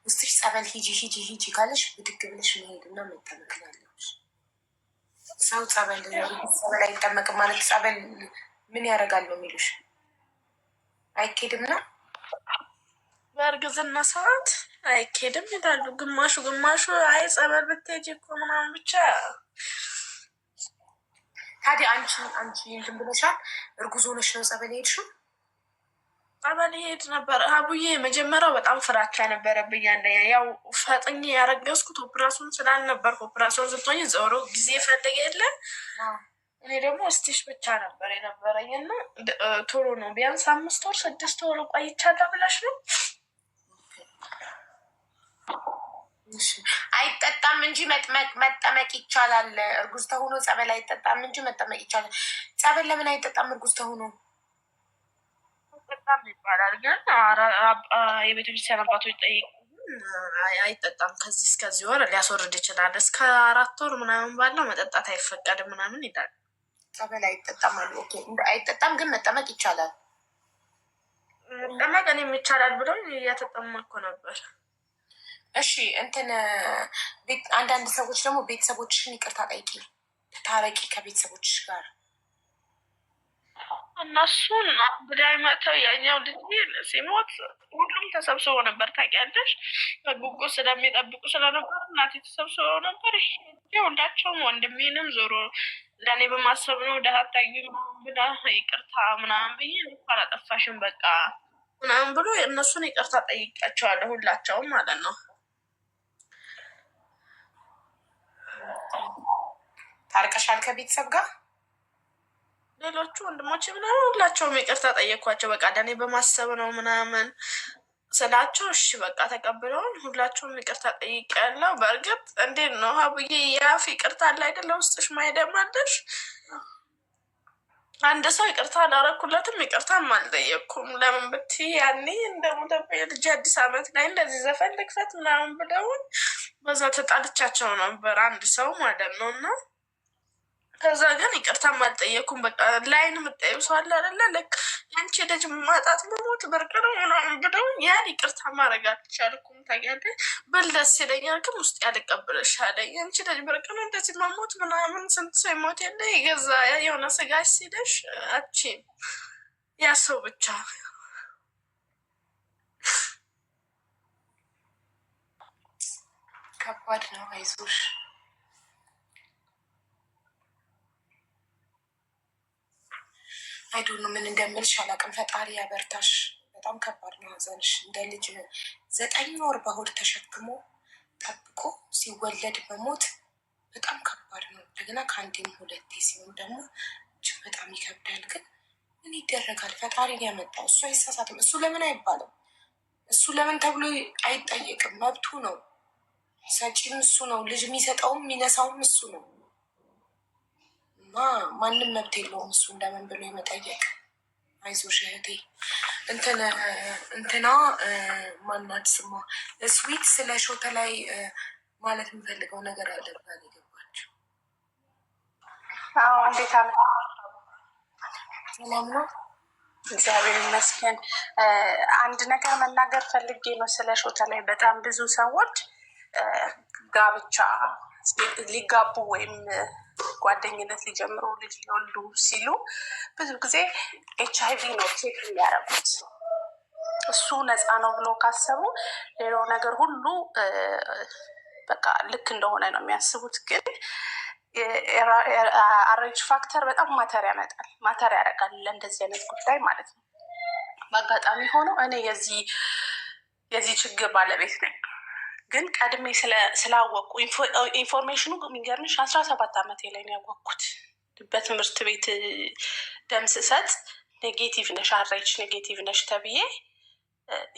ውስጥሽ ጸበል ሂጂ ካለሽ ብድግ ብለሽ መሄድና መጠመቅ ያለሽ። ሰው ጸበል አይጠመቅም ማለት ጸበል ምን ያደርጋል ነው የሚሉሽ? አይኬድም ነው በእርግዝና ሰዓት አይኬድም ይላሉ። ግማሹ አይ ጸበል ብትሄጂ እኮ ምናምን ብቻ። ታዲያ አንቺ እንትን ብለሻል። እርጉዝ ሆነሽ ነው ጸበል ሄድሽው? ጸበል ሄድ ነበር አቡዬ። መጀመሪያው በጣም ፍራቻ ነበረብኝ። ያው ፈጥኜ ያረገዝኩት ኦፕራሲዮን ስላልነበርኩ ኦፕራሲዮን ስትሆኝ ዞሮ ጊዜ ፈልግ የለን እኔ ደግሞ እስቲሽ ብቻ ነበር የነበረኝ እና ቶሎ ነው ቢያንስ 5 ወር 6 ወር ቆይቻለሁ ብለሽ ነው። አይጠጣም እንጂ መጠመቅ ይቻላል። እርጉዝ ተሆኖ ጸበል አይጠጣም እንጂ መጠመቅ ይቻላል። ጸበል ለምን አይጠጣም እርጉዝ ተሆኖ? አይጠጣም ይባላል። ግን የቤተክርስቲያን አባቶች ጠይቅ አይጠጣም፣ ከዚህ እስከዚህ ወር ሊያስወርድ ይችላል፣ እስከ 4 ወር ምናምን ባለው መጠጣት አይፈቀድም ምናምን ይላል። ጸበል አይጠጣም አሉ። አይጠጣም ግን መጠመቅ ይቻላል። መጠመቅ እኔም ይቻላል ብሎ እያተጠመቅኩ ነበር። እሺ እንትን አንዳንድ ሰዎች ደግሞ ቤተሰቦችሽን ይቅርታ ጠይቂ፣ ታረቂ ከቤተሰቦችሽ ጋር። እነሱን ብላይ መጥተው ያኛው ልጅ ሲሞት ሁሉም ተሰብስበው ነበር። ታውቂያለሽ፣ በጉጉ ስለሚጠብቁ ስለነበር እናቴ ተሰብስበው ነበር። ሁላቸውም ወንድሜንም ዞሮ ለእኔ በማሰብ ነው ደሀታጊ ብላ ይቅርታ ምናምን ብዬ አላጠፋሽም በቃ ምናምን ብሎ እነሱን ይቅርታ ጠይቂያቸዋለሁ፣ ሁላቸውም ማለት ነው። ታርቀሻል ከቤተሰብ ጋር? ሌሎቹ ወንድሞች ምናምን ሁላቸውም ይቅርታ ጠየኳቸው። በቃ ለእኔ በማሰብ ነው ምናምን ስላቸው እሺ በቃ ተቀብለውን ሁላቸውም ይቅርታ ጠይቄያለሁ። በእርግጥ እንዴት ነው ሀቡዬ የአፍ ይቅርታ አለ አይደለ? ውስጥሽ ማይደማለሽ አንድ ሰው ይቅርታ አላረኩለትም ይቅርታም አልጠየቅኩም። ለምን ብትይ ያኔ እንደሞተብኝ ልጅ አዲስ ዓመት ላይ እንደዚህ ዘፈን ልክፈት ምናምን ብለውን በዛ ተጣልቻቸው ነበር አንድ ሰው ማለት ነው። እና ከዛ ግን ይቅርታም አልጠየኩም። በቃ ላይን የምጠየው ሰው አለ አይደለ? ልክ ያንቺ ልጅ ማጣት መሞት ብርቅ ነው ምናምን ብለው ያን ይቅርታ ማድረግ አልቻልኩም። ታውቂያለሽ ብል ደስ ይለኛል፣ ግን ውስጥ ያልቀበለሽ አለኝ። ያንቺ ልጅ ብርቅ ነው እንደዚህ መሞት ምናምን፣ ስንት ሰው ይሞት የለ የገዛ የሆነ ስጋሽ ሲለሽ አቺን ያ ሰው ብቻ ከባድ ነው። አይዞሽ አይዶን ምን እንደምልሽ አላውቅም። ፈጣሪ ያበርታሽ። በጣም ከባድ ነው ሐዘንሽ። እንደ ልጅ 9 ወር በሆድ ተሸክሞ ጠብቆ ሲወለድ በሞት በጣም ከባድ ነው። እንደገና ከአንዴም 2 ሲሆን ደግሞ በጣም ይከብዳል። ግን ምን ይደረጋል? ፈጣሪን ያመጣው እሱ አይሳሳትም። እሱ ለምን አይባልም? እሱ ለምን ተብሎ አይጠየቅም። መብቱ ነው። ሰጪም እሱ ነው። ልጅ የሚሰጠውም የሚነሳውም እሱ ነው። ማንም መብት የለውም እሱ እንደምን ብሎ የመጠየቅ። አይዞሽ እህቴ። እንትና ማናት ስማ ስዊት ስለ ሾተ ላይ ማለት የምፈልገው ነገር አለባል የገባቸው። እንዴት አለ? ሰላም ነው እግዚአብሔር ይመስገን። አንድ ነገር መናገር ፈልጌ ነው ስለ ሾተ ላይ። በጣም ብዙ ሰዎች ጋብቻ ሊጋቡ ወይም ጓደኝነት ሊጀምሩ ልጅ ሊወልዱ ሲሉ ብዙ ጊዜ HIV ነው ቼክ የሚያደርጉት። እሱ ነፃ ነው ብሎ ካሰቡ ሌላው ነገር ሁሉ በቃ ልክ እንደሆነ ነው የሚያስቡት። ግን አሬንጅ ፋክተር በጣም ማተር ያደርጋል ለእንደዚህ አይነት ጉዳይ ማለት ነው። በአጋጣሚ ሆኖ እኔ የዚህ ችግር ባለቤት ነኝ። ግን ቀድሜ ስላወቅኩ ኢንፎርሜሽኑ የሚገርምሽ 17 ዓመቴ ላይ ነው ያወቅኩት። በትምህርት ቤት ደም ስሰጥ ኔጌቲቭ ነሽ RH ኔጌቲቭ ነሽ ተብዬ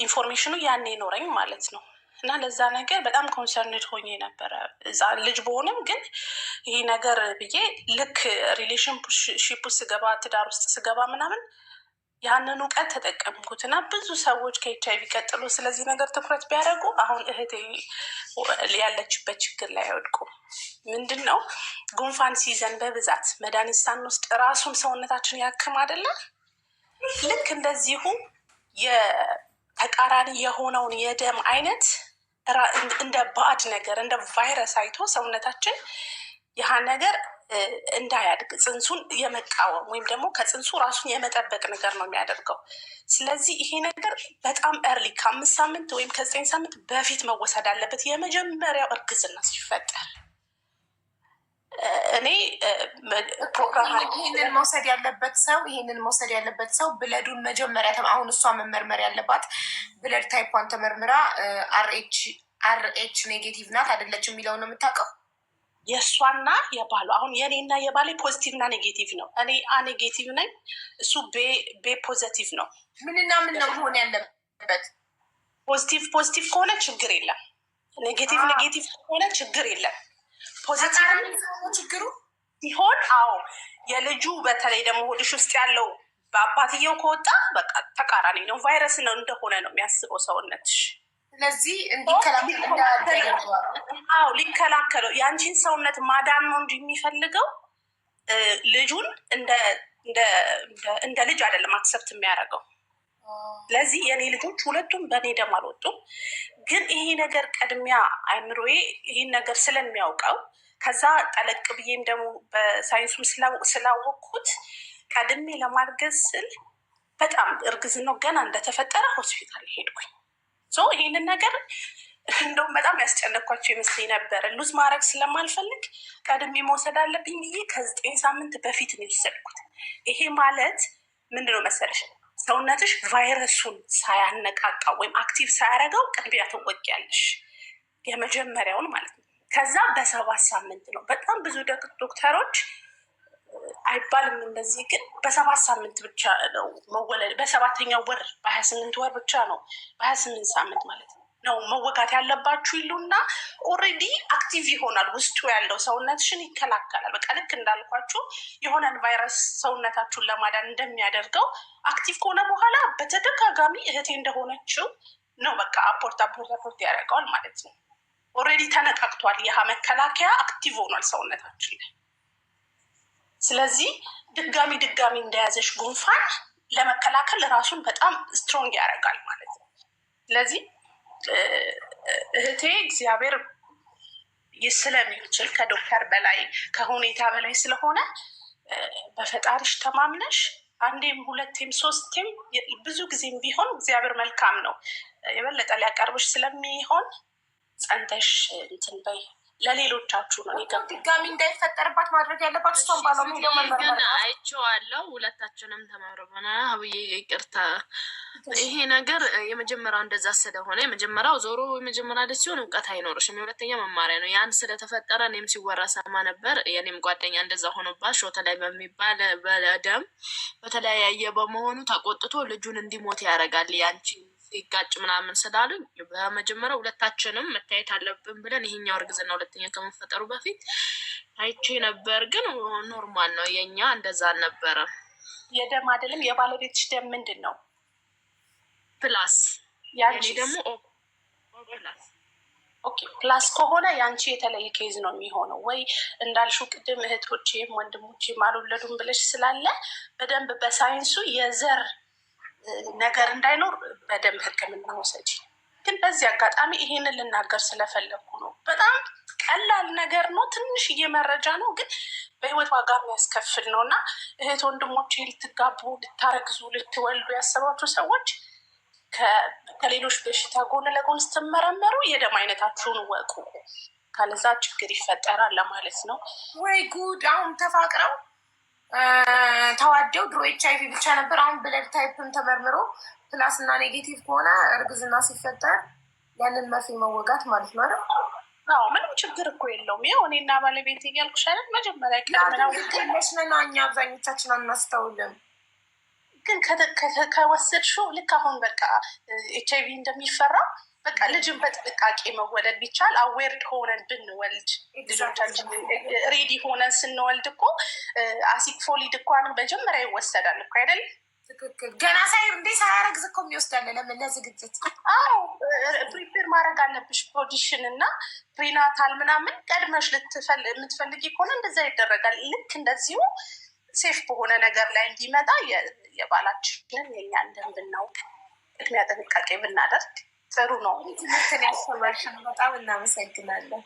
ኢንፎርሜሽኑ ያኔ ኖረኝ ማለት ነው። እና ለዛ ነገር በጣም ኮንሰርንድ ሆኜ ነበረ። እዛ ልጅ በሆንም ግን ይሄ ነገር ብዬ ልክ ሪሌሽንሺፕ ውስጥ ስገባ ትዳር ውስጥ ስገባ ምናምን ያንን እውቀት ተጠቀምኩት እና ብዙ ሰዎች ከኤችአይቪ ቀጥሎ ስለዚህ ነገር ትኩረት ቢያደርጉ አሁን እህቴ ያለችበት ችግር ላይ አይወድቁም። ምንድን ነው ጉንፋን ሲይዘን በብዛት መድኃኒት ሳንወስድ ራሱን ሰውነታችን ያክም አይደለ? ልክ እንደዚሁ የተቃራኒ የሆነውን የደም አይነት እንደ ባዕድ ነገር እንደ ቫይረስ አይቶ ሰውነታችን ያህ ነገር እንዳያድግ ጽንሱን የመቃወም ወይም ደግሞ ከጽንሱ ራሱን የመጠበቅ ነገር ነው የሚያደርገው። ስለዚህ ይሄ ነገር በጣም እርሊ ከ5 ሳምንት ወይም ከ9 ሳምንት በፊት መወሰድ አለበት፣ የመጀመሪያው እርግዝና ሲፈጠር። እኔ ፕሮግራም ይህንን መውሰድ ያለበት ሰው ብለዱን መጀመሪያ አሁን እሷ መመርመር ያለባት ብለድ ታይፓን ተመርምራ RH ኔጌቲቭ ናት አይደለች የሚለው ነው የምታውቀው። የእሷና የባሉ አሁን የኔና የባሌ ፖዚቲቭ እና ኔጌቲቭ ነው። እኔ ኔጌቲቭ ነኝ፣ እሱ ቤ ፖዚቲቭ ነው። ምንና ምን ነው መሆን ያለበት? ፖዚቲቭ ከሆነ ችግር የለም፣ ኔጌቲቭ ከሆነ ችግር የለም። ፖዚቲቭ ችግሩ ሲሆን አዎ የልጁ በተለይ ደግሞ ሆድሽ ውስጥ ያለው በአባትየው ከወጣ በቃ ተቃራኒ ነው፣ ቫይረስ ነው እንደሆነ ነው የሚያስበው ሰውነትሽ። ስለዚህ ሊከላከለው የአንቺን ሰውነት ማዳን ነው እንጂ የሚፈልገው ልጁን እንደ ልጅ አይደለም አክሰፕት የሚያደርገው። ስለዚህ የኔ ልጆች ሁለቱም በእኔ ደም አልወጡም። ግን ይሄ ነገር ቀድሚያ አይምሮዬ ይህን ነገር ስለሚያውቀው ከዛ ጠለቅ ብዬም ደግሞ በሳይንሱም ስላወቅኩት ቀድሜ ለማርገዝ ስል በጣም እርግዝናው ገና እንደተፈጠረ ሆስፒታል ሄድኩኝ። ይህንን ነገር እንደውም በጣም ያስጨነኳቸው ይመስለኝ ነበረ። ሉዝ ማድረግ ስለማልፈልግ ቀድሜ መውሰድ አለብኝ ብዬ ከ9 ሳምንት በፊት ነው የወሰድኩት። ይሄ ማለት ምንድነው መሰለሽ ሰውነትሽ ቫይረሱን ሳያነቃቃ ወይም አክቲቭ ሳያደርገው ቅድሚያ ትወጊያለሽ፣ የመጀመሪያውን ማለት ነው። ከዛ በ7 ሳምንት ነው። በጣም ብዙ ዶክተሮች አይባልም እንደዚህ፣ ግን በ7 ሳምንት ብቻ ነው መወለድ፣ በ7ኛው ወር በ28 ወር ብቻ ነው፣ በ28 ሳምንት ማለት ነው መወጋት ያለባችሁ ይሉና ኦልሬዲ አክቲቭ ይሆናል። ውስጡ ያለው ሰውነትሽን ይከላከላል። በቃ ልክ እንዳልኳችሁ የሆነን ቫይረስ ሰውነታችሁን ለማዳን እንደሚያደርገው አክቲቭ ከሆነ በኋላ በተደጋጋሚ እህቴ እንደሆነችው ነው በቃ አፖርት ያደርገዋል ማለት ነው። ኦልሬዲ ተነቃቅቷል። ይህ መከላከያ አክቲቭ ሆኗል ሰውነታችን ላይ። ስለዚህ ድጋሚ እንደያዘሽ ጉንፋን ለመከላከል ራሱን በጣም ስትሮንግ ያደርጋል ማለት ነው። ስለዚህ እህቴ እግዚአብሔር ስለሚችል ከዶክተር በላይ ከሁኔታ በላይ ስለሆነ በፈጣሪሽ ተማምነሽ አንዴም 2ቴም 3ቴም ብዙ ጊዜም ቢሆን እግዚአብሔር መልካም ነው የበለጠ ሊያቀርብሽ ስለሚሆን ጸንተሽ እንትን በይ። ለሌሎቻችሁ ነው ድጋሚ እንዳይፈጠርባት ማድረግ ያለባት እሷን ግን አይቼዋለሁ። ሁለታችንም ተመርመና አብዬ ይቅርታ፣ ይሄ ነገር የመጀመሪያው እንደዛ ስለሆነ የመጀመሪያው ዞሮ የመጀመሪያ ልጅ ሲሆን እውቀት አይኖርሽም፣ የሁለተኛ መማሪያ ነው። ያን ስለተፈጠረ እኔም ሲወራ ሰማ ነበር። የኔም ጓደኛ እንደዛ ሆኖባት ሾተ ላይ በሚባል በደም በተለያየ በመሆኑ ተቆጥቶ ልጁን እንዲሞት ያደርጋል ያንቺ ሲጋጭ ምናምን ስላሉኝ በመጀመሪያ ሁለታችንም መታየት አለብን ብለን ይሄኛው እርግዝና ሁለተኛ ከመፈጠሩ በፊት አይቼ ነበር። ግን ኖርማል ነው፣ የኛ እንደዛ አልነበረም። የደም አይደለም የባለቤትሽ ደም ምንድን ነው? ፕላስ ያኔ ደግሞ ፕላስ። ኦኬ ፕላስ ከሆነ ያንቺ የተለየ ኬዝ ነው የሚሆነው። ወይ እንዳልሽው ቅድም እህቶቼም ወንድሞቼም አልወለዱም ብለሽ ስላለ በደንብ በሳይንሱ የዘር ነገር እንዳይኖር በደንብ ሕክምና ወሰጂ። ግን በዚህ አጋጣሚ ይሄንን ልናገር ስለፈለግኩ ነው። በጣም ቀላል ነገር ነው፣ ትንሽዬ መረጃ ነው፣ ግን በህይወት ዋጋ የሚያስከፍል ነው እና እህት ወንድሞቼ ልትጋቡ፣ ልታረግዙ፣ ልትወልዱ ያሰባችሁ ሰዎች ከሌሎች በሽታ ጎን ለጎን ስትመረመሩ የደም አይነታችሁን ወቁ፣ ካለዛ ችግር ይፈጠራል ለማለት ነው። ወይ ጉድ! አሁን ተፋቅረው ተዋደው ድሮ HIV ብቻ ነበር። አሁን ብለድ ታይፕም ተመርምሮ ፕላስ እና ኔጌቲቭ ከሆነ እርግዝና ሲፈጠር ያንን መርፌ መወጋት ማለት ነው አይደል? አዎ ምንም ችግር እኮ የለውም። ያው እኔና ባለቤት እያልኩሽ አይደል መጀመሪያ ቅድመና እኛ አብዛኞቻችን አናስተውልም። ግን ከወሰድሽው ልክ አሁን በቃ HIV እንደሚፈራ በቃ ልጅን በጥንቃቄ መወለድ ቢቻል አዌርድ ሆነን ብንወልድ ልጆቻችን ሬዲ ሆነን ስንወልድ እኮ አሲድ ፎሊድ እኳንም መጀመሪያ ይወሰዳል እኮ አይደል? ትክክል። ገና ሳያረግዝ እኮ የሚወስዳለ ለምን ለዝግጅት። አዎ ፕሪፔር ማድረግ አለብሽ ፖዚሽን እና ፕሪናታል ምናምን ቀድመሽ የምትፈልጊ ከሆነ እንደዛ ይደረጋል። ልክ እንደዚሁ ሴፍ በሆነ ነገር ላይ እንዲመጣ የባላችንን የኛ እንደምናውቅ ቅድሚያ ጥንቃቄ ብናደርግ ጥሩ ነው። ትምህርትን ያስተማርሽን በጣም እናመሰግናለን።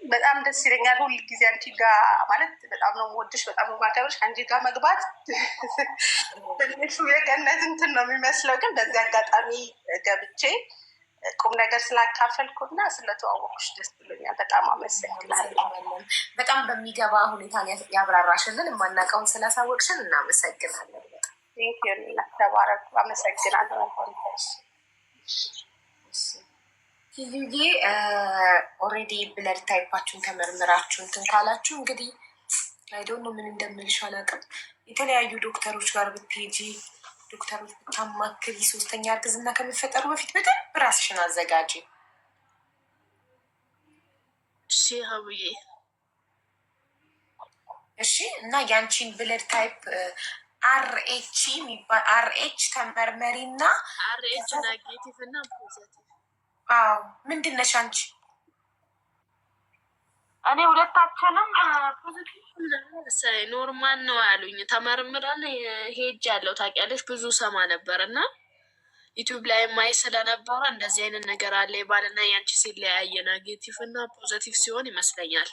በጣም ደስ ይለኛል። ሁል ጊዜ አንቺ ጋር ማለት በጣም ነው የምወድሽ፣ በጣም ነው የማከብርሽ። አንቺ ጋር መግባት ትንሹ የገነት እንትን ነው የሚመስለው። ግን በዚህ አጋጣሚ ገብቼ ቁም ነገር ስላካፈልኩና ስለተዋወቅኩሽ ደስ ብሎኛል። በጣም አመሰግናለሁ። በጣም በሚገባ ሁኔታ ያብራራሽልን፣ የማናውቀውን ስላሳወቅሽን እናመሰግናለን። ተባረኩ። አመሰግናለሁ። ኪዩዬ ኦልሬዲ ብለድ ታይፓችሁን ተመርምራችሁ እንትን ካላችሁ እንግዲህ አይዶን ምን እንደምልሽ አላውቅም። የተለያዩ ዶክተሮች ጋር ብትሄጂ ዶክተሮች ብታማክሪ 3ኛ እርግዝና ከሚፈጠሩ በፊት በደንብ ራስሽን አዘጋጂ። እሺ ሀቡዬ፣ እሺ። እና ያንቺን ብለድ ታይፕ አርኤች የሚባል አርኤች ተመርመሪ እና አርኤች ኔጌቲቭ እና ፖዘቲቭ። አዎ ምንድን ነሽ አንቺ? እኔ ሁለታችንም ፖዘቲቭ መሰለኝ ኖርማል ነው ያሉኝ። ተመርምረን ሄጅ ያለው ታውቂያለሽ፣ ብዙ ሰማ ነበር እና ዩቲዩብ ላይ ማይ ስለነበረ እንደዚህ አይነት ነገር አለ የባልና ያንቺ ሲለያየ ኔጌቲቭ እና ፖዘቲቭ ሲሆን ይመስለኛል።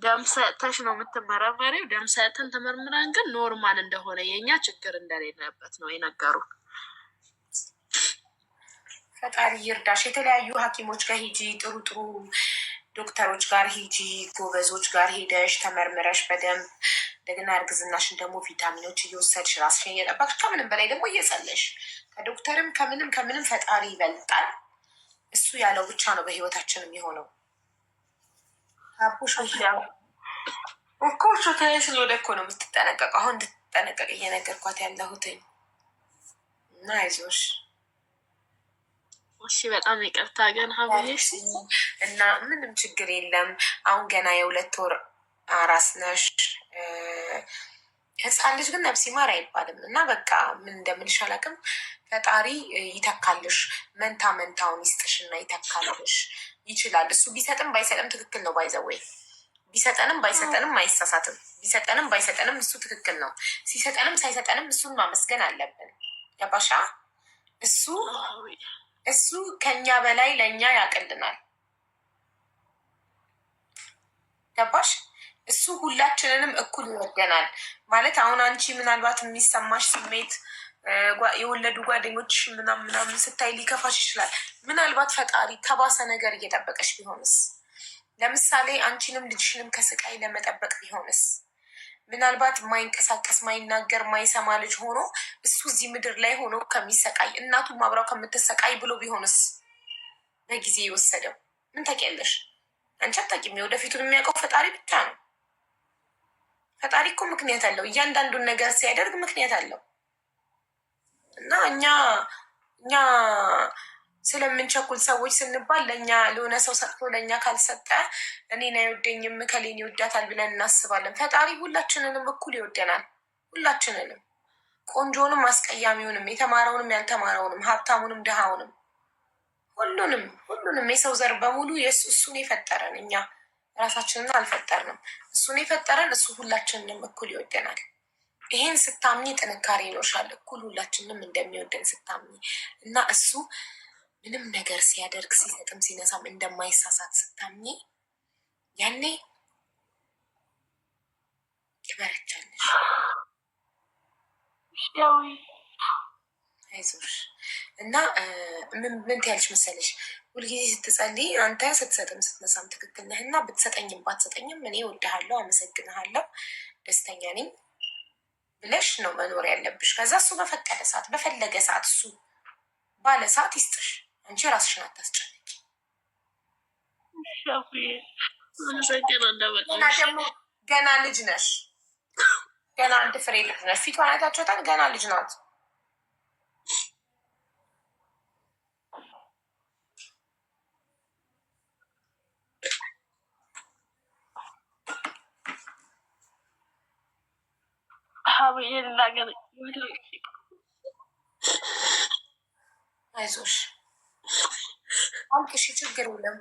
ደም ሰጥተሽ ነው የምትመረመሪው። ደም ሰጥተን ተመርምረን ግን ኖርማል እንደሆነ የእኛ ችግር እንደሌለበት ነው የነገሩ። ፈጣሪ ይርዳሽ። የተለያዩ ሐኪሞች ጋር ሂጂ፣ ጥሩ ጥሩ ዶክተሮች ጋር ሂጂ፣ ጎበዞች ጋር ሄደሽ ተመርምረሽ በደንብ እንደገና እርግዝናሽን ደግሞ ቪታሚኖች እየወሰድሽ ራስሽን እየጠበቅሽ ከምንም በላይ ደግሞ እየጸለሽ ከዶክተርም ከምንም ፈጣሪ ይበልጣል። እሱ ያለው ብቻ ነው በህይወታችን የሚሆነው። አቡሽ እኮ ሾታዬ ስለወደ እኮ ነው የምትጠነቀቀው። አሁን እንድትጠነቀቅ እየነገርኳት ያለሁትኝ እና አይዞሽ እሺ። በጣም ይቅርታ ግን ሀብዬሽ እና ምንም ችግር የለም። አሁን ገና የ2 ወር አራስ ነሽ። ህፃን ልጅ ግን ነፍሲ ማር አይባልም እና በቃ ምን እንደምልሽ አላውቅም። ፈጣሪ ይተካልሽ፣ መንታውን ይስጥሽ እና ይተካልሽ። ይችላል እሱ ቢሰጥም ባይሰጥም ትክክል ነው። ባይዘወይ ቢሰጠንም ባይሰጠንም አይሳሳትም። ቢሰጠንም ባይሰጠንም እሱ ትክክል ነው። ሲሰጠንም ሳይሰጠንም እሱን ማመስገን አለብን። ገባሻ? እሱ ከኛ በላይ ለእኛ ያቅልናል። ገባሽ? እሱ ሁላችንንም እኩል ይወደናል ማለት። አሁን አንቺ ምናልባት የሚሰማሽ ስሜት የወለዱ ጓደኞች ምናምን ስታይ ሊከፋሽ ይችላል። ምናልባት ፈጣሪ ከባሰ ነገር እየጠበቀሽ ቢሆንስ? ለምሳሌ አንቺንም ልጅሽንም ከስቃይ ለመጠበቅ ቢሆንስ? ምናልባት ማይንቀሳቀስ ማይናገር ማይሰማ ልጅ ሆኖ እሱ እዚህ ምድር ላይ ሆኖ ከሚሰቃይ እናቱም አብራው ከምትሰቃይ ብሎ ቢሆንስ? በጊዜ የወሰደው ምን ታውቂያለሽ? አንቺ አታውቂም። የወደፊቱን የሚያውቀው ፈጣሪ ብቻ ነው። ፈጣሪ እኮ ምክንያት አለው። እያንዳንዱን ነገር ሲያደርግ ምክንያት አለው እና እኛ ስለምንቸኩል ሰዎች ስንባል ለእኛ ለሆነ ሰው ሰጥቶ ለእኛ ካልሰጠ እኔን አይወደኝም ከሌን ይወዳታል ብለን እናስባለን። ፈጣሪ ሁላችንንም እኩል ይወደናል። ሁላችንንም፣ ቆንጆንም አስቀያሚውንም፣ የተማረውንም ያልተማረውንም፣ ሀብታሙንም ድሃውንም፣ ሁሉንም የሰው ዘር በሙሉ እሱን የፈጠረን እኛ ራሳችንን አልፈጠርንም። እሱን የፈጠረን እሱ ሁላችንንም እኩል ይወደናል። ይሄን ስታምኝ ጥንካሬ ይኖርሻል። እኩል ሁላችንም እንደሚወደን ስታምኝ እና እሱ ምንም ነገር ሲያደርግ ሲሰጥም ሲነሳም እንደማይሳሳት ስታምኝ ያኔ ትበረቻለሽ። አይዞሽ እና ምን ትያለሽ መሰለሽ? ሁልጊዜ ስትጸልይ አንተ ስትሰጥም ስትነሳም ትክክል ነህ እና ብትሰጠኝም ባትሰጠኝም እኔ እወድሃለሁ፣ አመሰግንሃለሁ፣ ደስተኛ ነኝ ብለሽ ነው መኖር ያለብሽ። ከዛ እሱ በፈቀደ ሰዓት በፈለገ ሰዓት እሱ ባለ ሰዓት ይስጥሽ። አንቺ ራስሽን አታስጨንቂ። እና ደግሞ ገና ልጅ ነሽ፣ ገና አንድ ፍሬ ልጅ ነሽ። ፊቷን አይታችኋታል? ገና ልጅ ናት። አይዞሽ አልቅሽ፣ ችግር የለም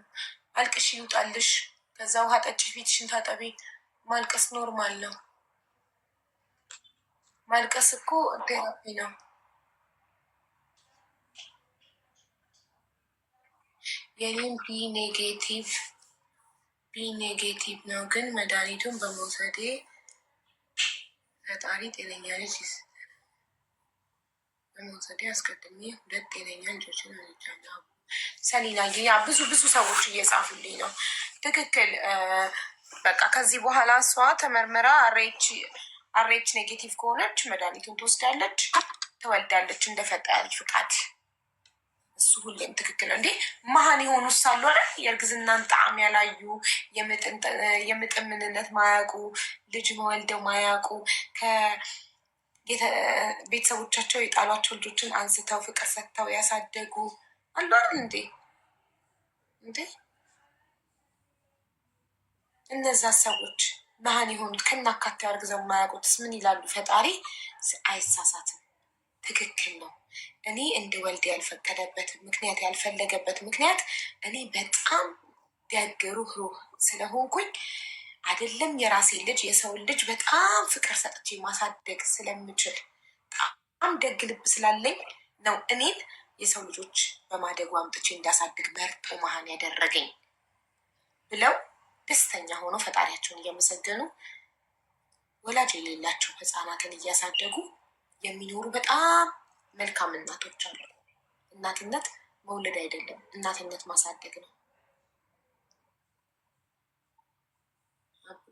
አልቅሽ፣ ይውጣልሽ። ከዛ ውሃ ጠጪ፣ ፊትሽን ታጠቢ። ማልቀስ ኖርማል ነው። ማልቀስ እኮ ቴራፒ ነው። የኔም ቢ ኔጌቲቭ ነው፣ ግን መድኃኒቱን በመውሰዴ ፈጣሪ ጤነኛ ልጅ በመውሰዴ አስቀድሜ 2 ጤነኛ ልጆችን አልቻለሁ። ሰሊና ያ ብዙ ሰዎች እየጻፉልኝ ነው። ትክክል። በቃ ከዚህ በኋላ እሷ ተመርምራ አሬች ኔጌቲቭ ከሆነች መድኃኒቱን ትወስዳለች፣ ትወልዳለች እንደ ፈጣሪ ፍቃድ። እሱ ሁሌም ትክክል ነው። እንዴ መሀን የሆኑ ሳሉ አይደል? የእርግዝናን ጣዕም ያላዩ፣ የምጥን ምንነት ማያውቁ፣ ልጅ መወልደው ማያውቁ፣ ቤተሰቦቻቸው የጣሏቸው ልጆችን አንስተው ፍቅር ሰጥተው ያሳደጉ አሉ አይደል? እንዴ እነዛ ሰዎች መሀን የሆኑት ከናካቴ አርግዘው የማያውቁትስ ምን ይላሉ? ፈጣሪ አይሳሳትም፣ ትክክል ነው። እኔ እንድወልድ ያልፈቀደበት ምክንያት ያልፈለገበት ምክንያት እኔ በጣም ደግ ሩህሩህ ስለሆንኩኝ አይደለም የራሴ ልጅ የሰውን ልጅ በጣም ፍቅር ሰጥቼ ማሳደግ ስለምችል በጣም ደግ ልብ ስላለኝ ነው እኔን የሰው ልጆች በማደጉ አምጥቼ እንዳሳድግ መርጦ መሀን ያደረገኝ ብለው ደስተኛ ሆነው ፈጣሪያቸውን እያመሰገኑ ወላጅ የሌላቸው ህፃናትን እያሳደጉ የሚኖሩ በጣም መልካም እናቶች አሉ። እናትነት መውለድ አይደለም፣ እናትነት ማሳደግ ነው።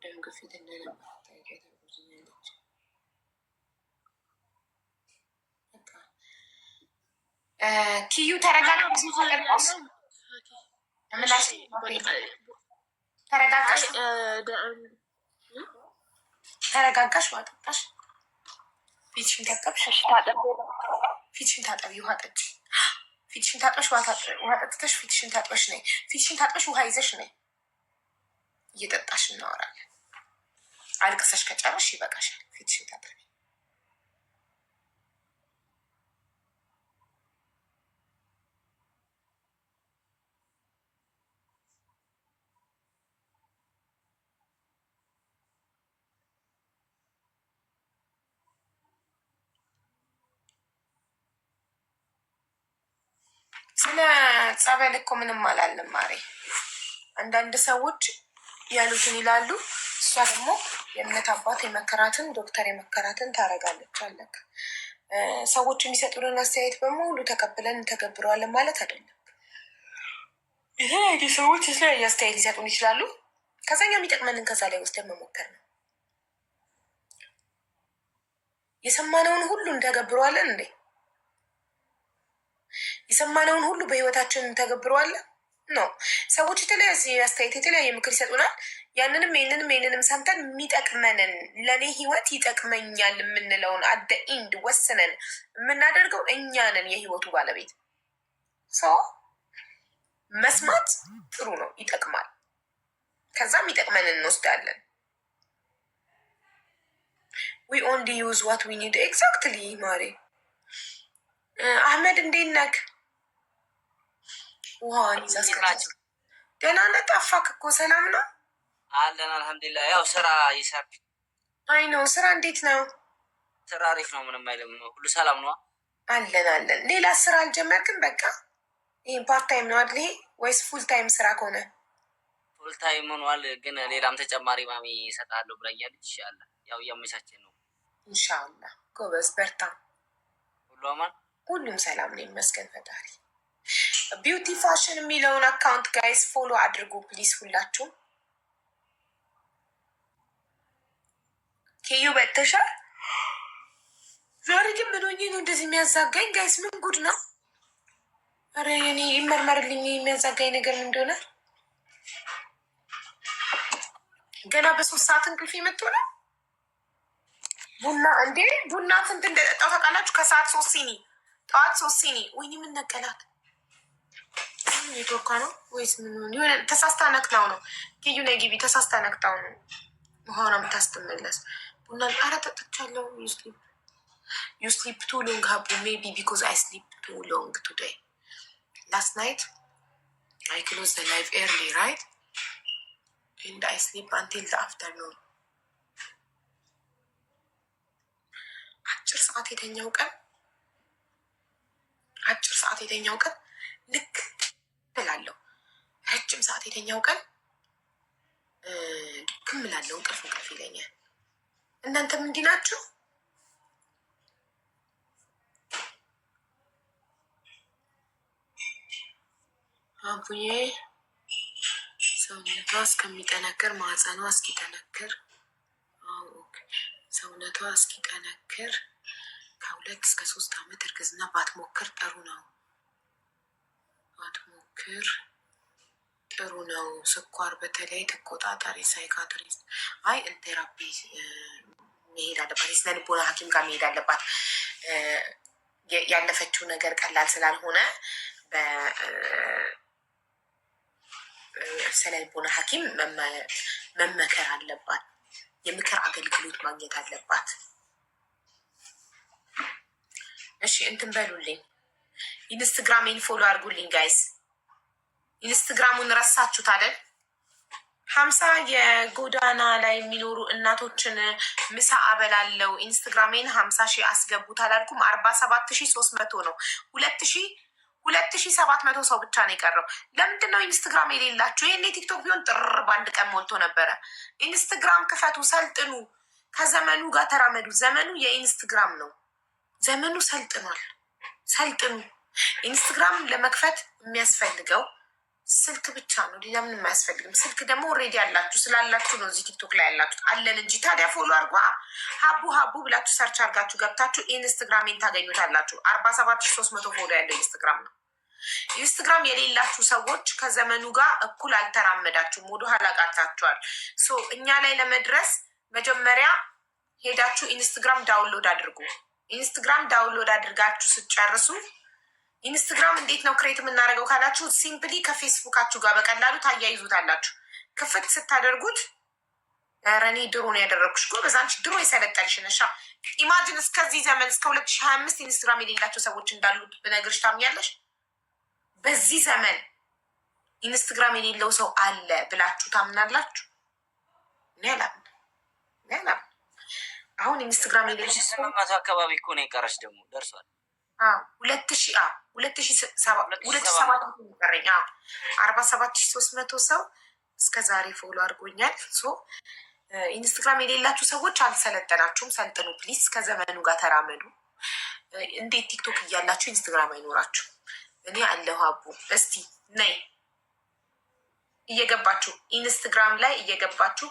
ደም ግፊት ኪዩ ተረጋጋሽ፣ ተረጋጋሽ፣ ውሃ ጠጣሽ፣ ፊትሽን ታጠብሽ፣ ፊትሽን ታጠቢ፣ ውሃ ጠጪ፣ ፊትሽን ታጥበሽ ውሃ ጠጥተሽ ፊትሽን ታጥበሽ ነይ፣ ፊትሽን ታጥበሽ ውሃ ይዘሽ ነይ። እየጠጣሽ እናወራለን። አልቅሰሽ ከጨረሽ ይበቃሻል። ፊትሽን ታጠቢ። ስለ ጸበል እኮ ምንም አላለም ማሬ። አንዳንድ ሰዎች ያሉትን ይላሉ። እሷ ደግሞ የእምነት አባት የመከራትን ዶክተር የመከራትን ታረጋለች። አለክ ሰዎች የሚሰጡንን አስተያየት በሙሉ ተቀብለን እንተገብረዋለን ማለት አይደለም። የተለያዩ ሰዎች የተለያዩ አስተያየት ሊሰጡን ይችላሉ። ከዛኛ የሚጠቅመንን ከዛ ላይ ወስደን መሞከር ነው። የሰማነውን ሁሉ እንተገብረዋለን እንዴ? የሰማነውን ሁሉ በህይወታችን እንተገብረዋለን ነው። ሰዎች የተለያየ አስተያየት የተለያየ ምክር ይሰጡናል። ያንንም ይህንንም ሰምተን የሚጠቅመንን ለእኔ ህይወት ይጠቅመኛል የምንለውን አደ ኢንድ ወስነን የምናደርገው እኛንን የህይወቱ ባለቤት ሰው መስማት ጥሩ ነው፣ ይጠቅማል። ከዛም ይጠቅመንን እንወስዳለን። ዊ ኦንሊ ዩዝ ዋት ዊ ኒድ። ኤግዛክትሊ ማሬ። አህመድ እንዴት ነክ? ውሃን ይዛስከላቸው። ደህና ነህ? ጠፋክ እኮ። ሰላም ነው አለን አልሐምዱሊላህ። ያው ስራ ይሰር። አይ ነው። ስራ እንዴት ነው? ስራ አሪፍ ነው፣ ምንም አይልም። ሁሉ ሰላም ነው አለን። ሌላ ስራ አልጀመርክም? በቃ ይህ ፓርት ታይም ነው አይደል? ይሄ ወይስ ፉል ታይም ስራ ከሆነ? ፉል ታይም ሆኗል፣ ግን ሌላም ተጨማሪ ማሚ ይሰጣለሁ ብላኛለች። ይሻላል፣ ያው እያመቻችን ነው። ኢንሻአላህ። ጎበዝ፣ በርታ። ሁሉ አማን፣ ሁሉም ሰላም ነው ይመስገን ፈጣሪ። ቢዩቲ ፋሽን የሚለውን አካውንት ጋይስ ፎሎ አድርጉ ፕሊዝ ሁላችሁም። ኬዩ በተሻል ዛሬ ግን ምን ሆኜ ነው እንደዚህ የሚያዛጋኝ? ጋይስ ምን ጉድ ነው? ኧረ እኔ ይመርመርልኝ የሚያዛጋኝ ነገር ምን እንደሆነ። ገና በ3 ሰዓት እንቅልፍ የመጡ ነው። ቡና እንዴ ቡና ስንት እንደጠጣው ታውቃላችሁ? ከሰዓት 3 ሲኒ፣ ጠዋት 3 ሲኒ። ወይኔ ምን ነቀላት? ኔትወርኳ ነው ወይስ ምን? የሆነ ተሳስታ ነክታው ነው። ኪዩ ነይ ግቢ። ተሳስታ ነክታው ነው ውሃውን የምታስትመለስ። ቡና ኧረ ጠጥቻለሁ። ዩ ስሊፕ ቱ ሎንግ ሀቡ ሜቢ ቢኮዝ አይ ስሊፕ ቱ ሎንግ ቱዴይ ላስት ናይት አይ ክሎዝ ዘ ላይቭ ኤርሊ ራይት ኤንድ አይ ስሊፕ አንቲል ዘ አፍተርኑን። አጭር ሰዓት የተኛው ቀን ልክ እላለሁ። ረጅም ሰዓት የተኛው ቀን ድክም እላለሁ። እንቅልፍ ይለኛል። እናንተም እንዲህ ናችሁ? አቡዬ ሰውነቷ እስከሚጠነክር ማህፀኗ እስኪጠነክር ሰውነቷ እስኪጠነክር ከ2 እስከ 3 ዓመት እርግዝና ባትሞክር ጥሩ ነው። ጥሩ ነው። ስኳር በተለይ ተቆጣጣሪ ሳይካትሪስት አይ ቴራፒ መሄድ አለባት። የስነ ልቦና ሐኪም ጋር መሄድ አለባት። ያለፈችው ነገር ቀላል ስላልሆነ በስነ ልቦና ሐኪም መመከር አለባት። ማግኘት አለባት። እሺ እንትን በሉልኝ፣ ኢንስትግራሜን ፎሎ አድርጉልኝ ጋይስ። ኢንስትግራሙን ረሳችሁት አይደል? 50 የጎዳና ላይ የሚኖሩ እናቶችን ምሳ አበላለው። ኢንስትግራሜን 50 ሺህ አስገቡት አላልኩም? 47,300 ነው። 2,700 ሰው ብቻ ነው የቀረው። ለምንድን ነው ኢንስትግራም የሌላችሁ? ይህኔ ቲክቶክ ቢሆን ጥር በአንድ ቀን ሞልቶ ነበረ። ኢንስትግራም ክፈቱ፣ ሰልጥኑ፣ ከዘመኑ ጋር ተራመዱ። ዘመኑ የኢንስትግራም ነው። ዘመኑ ሰልጥኗል። ሰልጥኑ። ኢንስትግራም ለመክፈት የሚያስፈልገው ስልክ ብቻ ነው። ሌላ ምንም አያስፈልግም። ስልክ ደግሞ ኦልሬዲ አላችሁ፣ ስላላችሁ ነው እዚህ ቲክቶክ ላይ ያላችሁ አለን እንጂ። ታዲያ ፎሎ አርጓ ሀቡ ብላችሁ ሰርች አርጋችሁ ገብታችሁ ኢንስትግራሜን ታገኙታላችሁ። 47,300 ፎሎ ያለው ኢንስትግራም ነው። ኢንስትግራም የሌላችሁ ሰዎች ከዘመኑ ጋር እኩል አልተራመዳችሁም፣ ወደ ኋላ ቀርታችኋል። እኛ ላይ ለመድረስ መጀመሪያ ሄዳችሁ ኢንስትግራም ዳውንሎድ አድርጉ። ኢንስትግራም ዳውንሎድ አድርጋችሁ ስጨርሱ ኢንስትግራም እንዴት ነው ክሬት የምናደርገው ካላችሁ ሲምፕሊ ከፌስቡካችሁ ጋር በቀላሉ ታያይዙታላችሁ። ክፍት ስታደርጉት ረኔ ድሮ ነው ያደረግኩሽ እኮ በዛንች ድሮ የሰለጠንሽ ነሻ። ኢማጅን እስከዚህ ዘመን እስከ 2025 ኢንስትግራም የሌላቸው ሰዎች እንዳሉት ብነግርሽ ታምኛለሽ? በዚህ ዘመን ኢንስትግራም የሌለው ሰው አለ ብላችሁ ታምናላችሁ? እኔ አላምንም። አሁን ኢንስትግራም የሌለው ሰው አካባቢ እኮ ነው የቀረች ደግሞ ደርሷል። 47,300 ሰው እስከ ዛሬ ፎሎ አድርጎኛል። ኢንስትግራም የሌላችሁ ሰዎች አልሰለጠናችሁም፣ ሰልጥኑ ፕሊዝ። ከዘመኑ ጋር ተራመዱ። እንዴት ቲክቶክ እያላችሁ ኢንስትግራም አይኖራችሁ? እኔ አለሁ አቡ። እስቲ ነይ እየገባችሁ ኢንስትግራም ላይ እየገባችሁ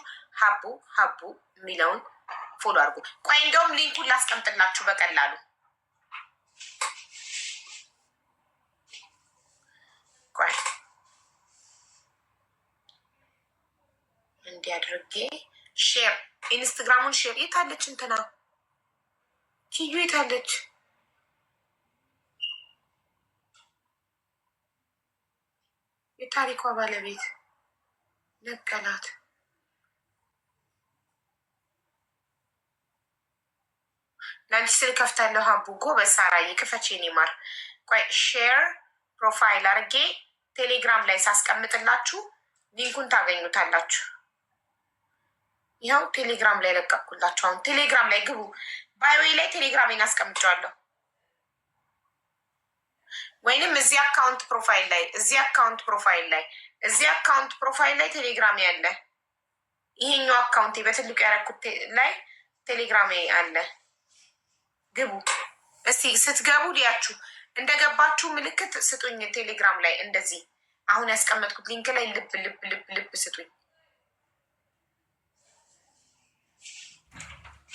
ሀቡ የሚለውን ፎሎ አድርጉ። ቆይ እንደውም ሊንኩን ላስቀምጥላችሁ በቀላሉ እንዲህ አድርጌ ሼር ኢንስትግራሙን ሼር። የታለች እንትና ኪዩ የታለች? የታሪኳ ባለቤት ነቀላት። ለአንቺ ስል ከፍታለሁ። ሀቡ ጎበዝ። ሳራዬ ክፈች የኔ ማር። ቆይ ሼር ፕሮፋይል አድርጌ ቴሌግራም ላይ ሳስቀምጥላችሁ ሊንኩን ታገኙታላችሁ። ይኸው ቴሌግራም ላይ ለቀቅኩላችሁ። አሁን ቴሌግራም ላይ ግቡ። ባዮዌ ላይ ቴሌግራሜን አስቀምጫዋለሁ። ወይንም እዚህ አካውንት ፕሮፋይል ላይ ቴሌግራሜ አለ። ይሄኛው አካውንቴ በትልቁ ያደረኩት ላይ ቴሌግራሜ አለ። ግቡ እስቲ። ስትገቡ ሊያችሁ እንደገባችሁ ምልክት ስጡኝ። ቴሌግራም ላይ እንደዚህ አሁን ያስቀመጥኩት ሊንክ ላይ ልብ ስጡኝ።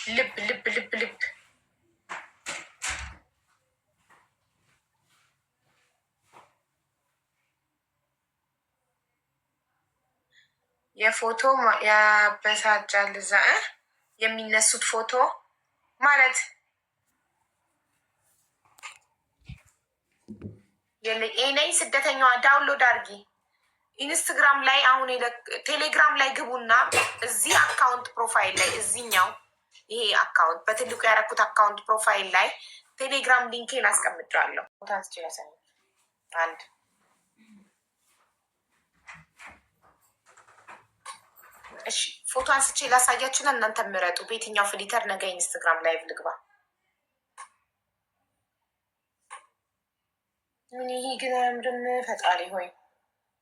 ልብ የፎቶ ያበሳጫል። እዛ የሚነሱት ፎቶ ማለት ነኝ። ስደተኛዋ ዳውንሎድ አድርጊ። ኢንስትግራም ላይ አሁን ቴሌግራም ላይ ግቡና እዚህ አካውንት ፕሮፋይል ላይ እዚህኛው ይሄ አካውንት በትልቁ ያደረኩት አካውንት ፕሮፋይል ላይ ቴሌግራም ሊንኬን አስቀምጫለሁ። ታንስቼ ያሳይ አንድ እሺ፣ ፎቶ አንስቼ ላሳያችሁ። እናንተ ምረጡ በየትኛው ፍሊተር ነገ ኢንስትግራም ላይቭ ልግባ። ምን ይሄ ግን ምንድን ፈጣሪ ሆይ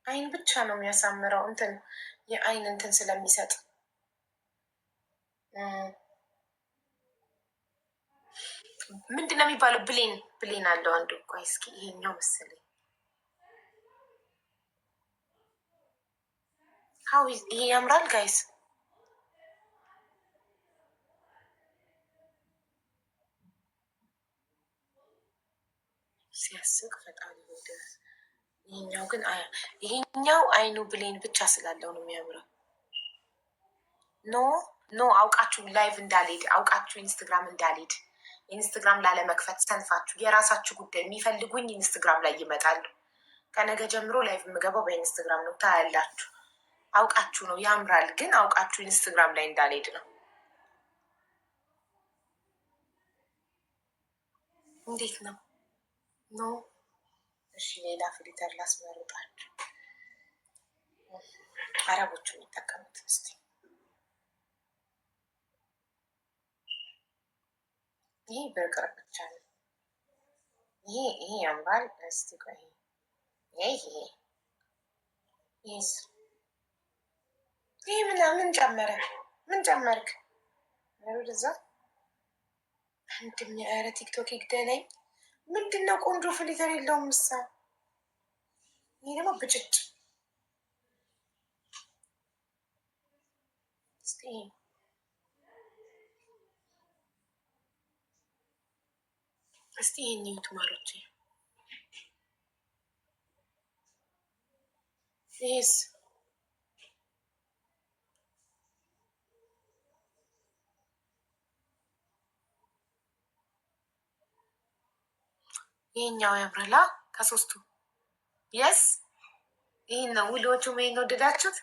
አይን ብቻ ነው የሚያሳምረው። እንትን የአይን እንትን ስለሚሰጥ ምንድን ነው የሚባለው? ብሌን አለው አንዱ። ቆይ እስኪ ይሄኛው መሰለኝ። ይሄ ያምራል ጋይስ። ሲያስቅ ፈጣሪ ድረስ። ይሄኛው ግን ይሄኛው አይኑ ብሌን ብቻ ስላለው ነው የሚያምረው። ኖ አውቃችሁ ላይቭ እንዳልሄድ አውቃችሁ ኢንስትግራም እንዳልሄድ ኢንስትግራም ላለመክፈት ሰንፋችሁ የራሳችሁ ጉዳይ። የሚፈልጉኝ ኢንስትግራም ላይ ይመጣሉ። ከነገ ጀምሮ ላይቭ የምገባው በኢንስትግራም ነው። ታያላችሁ። አውቃችሁ ነው ያምራል፣ ግን አውቃችሁ ኢንስትግራም ላይ እንዳልሄድ ነው። እንዴት ነው? ኖ እሺ፣ ሌላ ፍሊተር ላስመርጣችሁ። አረቦቹ የሚጠቀሙት እስቲ ይሄ በቅርብ ብቻ ነው። ይሄ ያምራል። እስቲ ቆይ ይሄ ምን ጨመረ? ምን ጨመርክ? ወደዛ አንድም ኧረ ቲክቶክ ይግደለኝ። ምንድን ነው ቆንጆ ፍሊተር የለውም ምሳ። ይሄ ደግሞ ብጭጭ። እስቲ ይሄን ይዩት ማሮቼ። ይሄስ ይሄኛው ያምራላ ከሶስቱ። የስ ይህን ነው ውሎቹ። ይሄን ወደዳችሁት?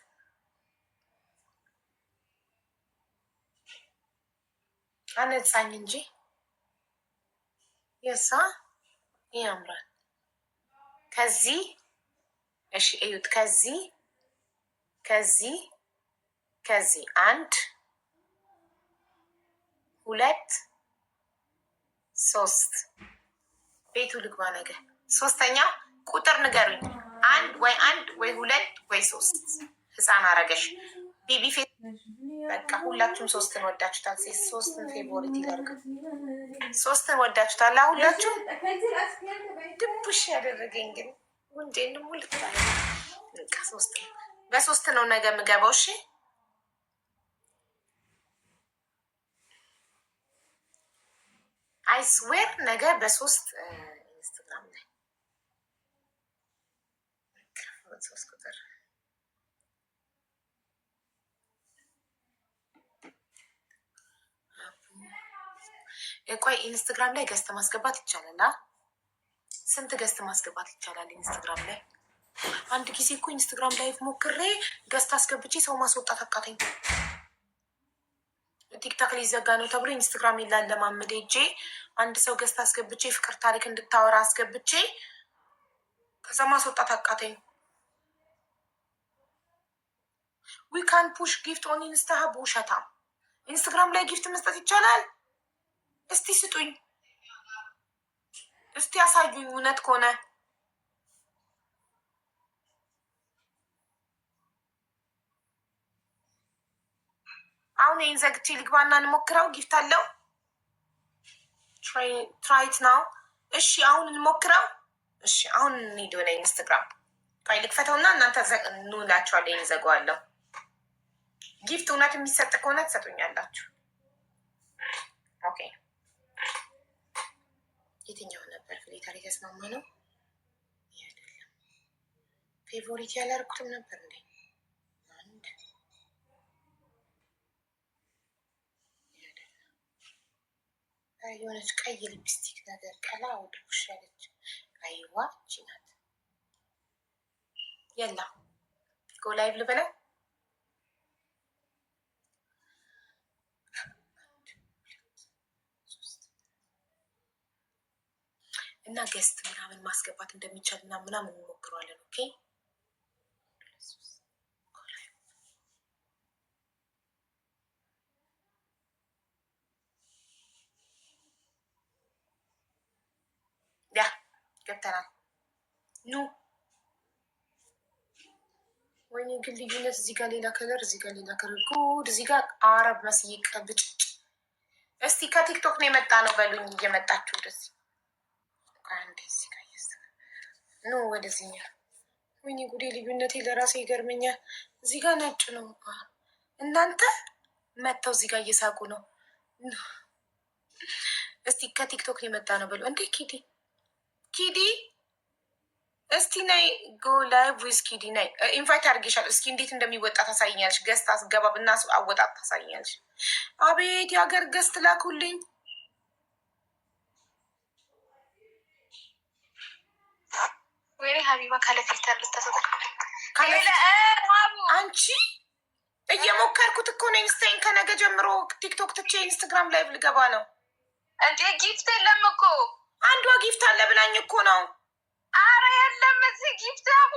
አነጻኝ እንጂ የሳ ያምራል። ከዚህ እሺ እዩት። ከዚህ 1 2 3 ቤቱ ልግባ ነገር። ሶስተኛው ቁጥር ንገሩኝ። 1 ወይ 2 ህፃን አረገሽ ቤቢ ፌስ። በቃ ሁላችሁም 3ን ወዳችሁታል። 3ን ፌቮሪት ይላርግ። 3ን ወዳችሁታል ሁላችሁም። ድቡሽ ያደረገኝ ግን ወንዴን ሙልት በቃ 3 በ3 ነው ነገ የምገባው። እሺ አይስዌር ነገ በ3 ኢንስታግራም ላይ 3 ቁጥር ቆይ ኢንስታግራም ላይ ገስት ማስገባት ይቻላል? ስንት ገስት ማስገባት ይቻላል ኢንስታግራም ላይ? አንድ ጊዜ እኮ ኢንስታግራም ላይ ሞክሬ ገስት አስገብቼ ሰው ማስወጣት አቃተኝ። ቲክታክ ሊዘጋ ነው ተብሎ ኢንስታግራም ይላል ለማመድ ሄጄ አንድ ሰው ገስት አስገብቼ ፍቅር ታሪክ እንድታወራ አስገብቼ ከዛ ማስወጣት አቃተኝ። ዊ ካን ፑሽ ጊፍት ኦን ኢንስታ ቡሸታ። ኢንስታግራም ላይ ጊፍት መስጠት ይቻላል? እስቲ ስጡኝ፣ እስቲ ያሳዩኝ እውነት ከሆነ። አሁን ይህን ዘግቼ ልግባና እንሞክረው። ጊፍት አለው ትራይት ናው። እሺ አሁን እንሞክረው። እሺ አሁን እንሂድ ወደ ኢንስታግራም። ቆይ ልክፈተውና እናንተ እንውላችኋለሁ። ይህን ዘጋዋለሁ። ጊፍት እውነት የሚሰጥ ከሆነ ትሰጡኛላችሁ። ኦኬ የትኛው ነበር ፍሊተር የተስማማ ነው? አይደለም ፌቮሪት ያላርኩትም ነበር እንዴ? የሆነች ቀይ ሊፕስቲክ ነገር ቀላ ወደ ውሽ ያለች አይዋ ችናት። የላ ጎ ላይቭ ልበላ እና ገስት ምናምን ማስገባት እንደሚቻል እና ምናምን እንሞክረዋለን። ኦኬ ያ ገብተናል። ኑ ወይኔ ግን ልዩነት እዚህ ጋር ሌላ ከለር፣ እዚህ ጋር ሌላ ከለር። ጉድ እዚህ ጋር አረብ መስዬ ቀብጭ። እስቲ ከቲክቶክ ነው የመጣ ነው በሉኝ እየመጣችሁ ወደዚህ ኖ ወደዚህኛ። ወይኔ ጉዴ ልዩነቴ ለራሴ ይገርመኛል። እዚህ ጋር ነጭ ነው። እናንተ መጥተው እዚህ ጋር እየሳቁ ነው። እስቲ ከቲክቶክ የመጣ ነው በሉ። እንዴ ኪዲ እስቲ ነይ ጎ ላይቭ ዊዝ ኪዲ ነይ። ኢንቫይት አድርጌሻል። እስኪ እንዴት እንደሚወጣ ታሳይኛለሽ። ገስት አስገባብ እና አወጣት ታሳይኛለሽ። አቤት የሀገር ገስት ላኩልኝ። ወይኔ ሀቢባ ካለ ፊልተር ልታሰጠ አንቺ እየሞከርኩት እኮ ነው። ኢንስታይን ከነገ ጀምሮ ቲክቶክ ትቼ ኢንስታግራም ላይቭ ልገባ ነው። እንዴ ጊፍት የለም እኮ አንዷ ጊፍት አለ ብላኝ እኮ ነው። አረ የለም እዚህ ጊፍት አቡ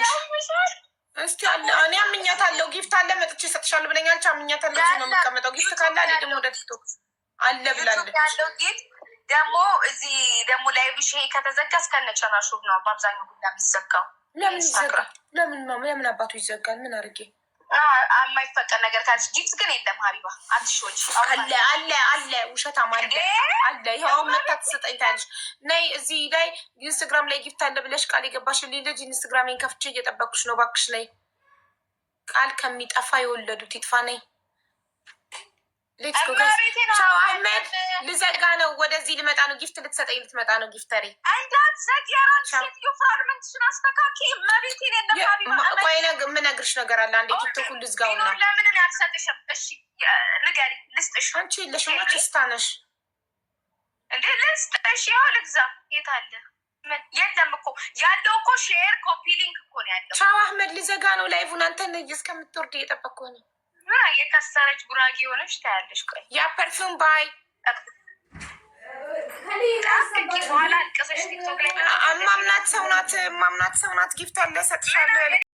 ያምሻል። እስቲ አለ እኔ አምኛታለሁ። ጊፍት አለ መጥቼ እሰጥሻለሁ ብለኛለች። አምኛታለሁ። እዚህ ነው የምቀመጠው። ጊፍት ካለ አለ ደግሞ ወደ ቲክቶክ አለ ብላለች። ያለው ጊፍት ደግሞ እዚህ ደግሞ ላይቭሽ ይሄ ከተዘጋ እስከነጨራሹ ነው በአብዛኛው ሁላ የሚዘጋው። ለምን ይዘጋል? ለምን አባቱ ይዘጋል? ምን አድርጌ የማይፈቀድ ነገር ካለች ጊፍት ግን የለም። ሀቢባ አትሾች አለ ውሸታም አለ። ይኸው መታ ትሰጠኝ ታያለሽ። ነይ እዚህ ላይ ኢንስታግራም ላይ ጊፍት አለ ብለሽ ቃል የገባሽልኝ ልጅ ኢንስታግራሜን ከፍቼ እየጠበኩሽ ነው። እባክሽ ላይ ቃል ከሚጠፋ የወለዱት ይጥፋ። ነይ ቻው አህመድ። ልዘጋ ነው። ወደዚህ ልመጣ ነው። ጊፍት ልትሰጠኝ ልትመጣ ነው። ጊፍተሪ ቆይ የምነግርሽ ነገር አለ። አንዴ ቲክቶኩን ልዝጋውና ለምን ያልሰጥሽም? እሺ ንገሪ። ልስጥሽ? አንቺ የለሽማ ችስታ ነሽ እንዴ? ልስጥሽ? ያው ልግዛ። የት አለ? የለም እኮ ያለው እኮ ሼር ኮፒ ሊንክ እኮ ነው ያለው። ቻው አህመድ። ልዘጋ ነው ላይቭን። አንተን እስከምትወርድ እየጠበቅኩ ነው። የከሰረች ጉራጌ የሆነች ታያለሽ። ቆይ ያ ፐርፊውም ባይ በኋላ አልቀሰሽ ቲክቶክ ላይ ማምናት ሰው ናት። ጊፍት አለ እሰጥሻለሁ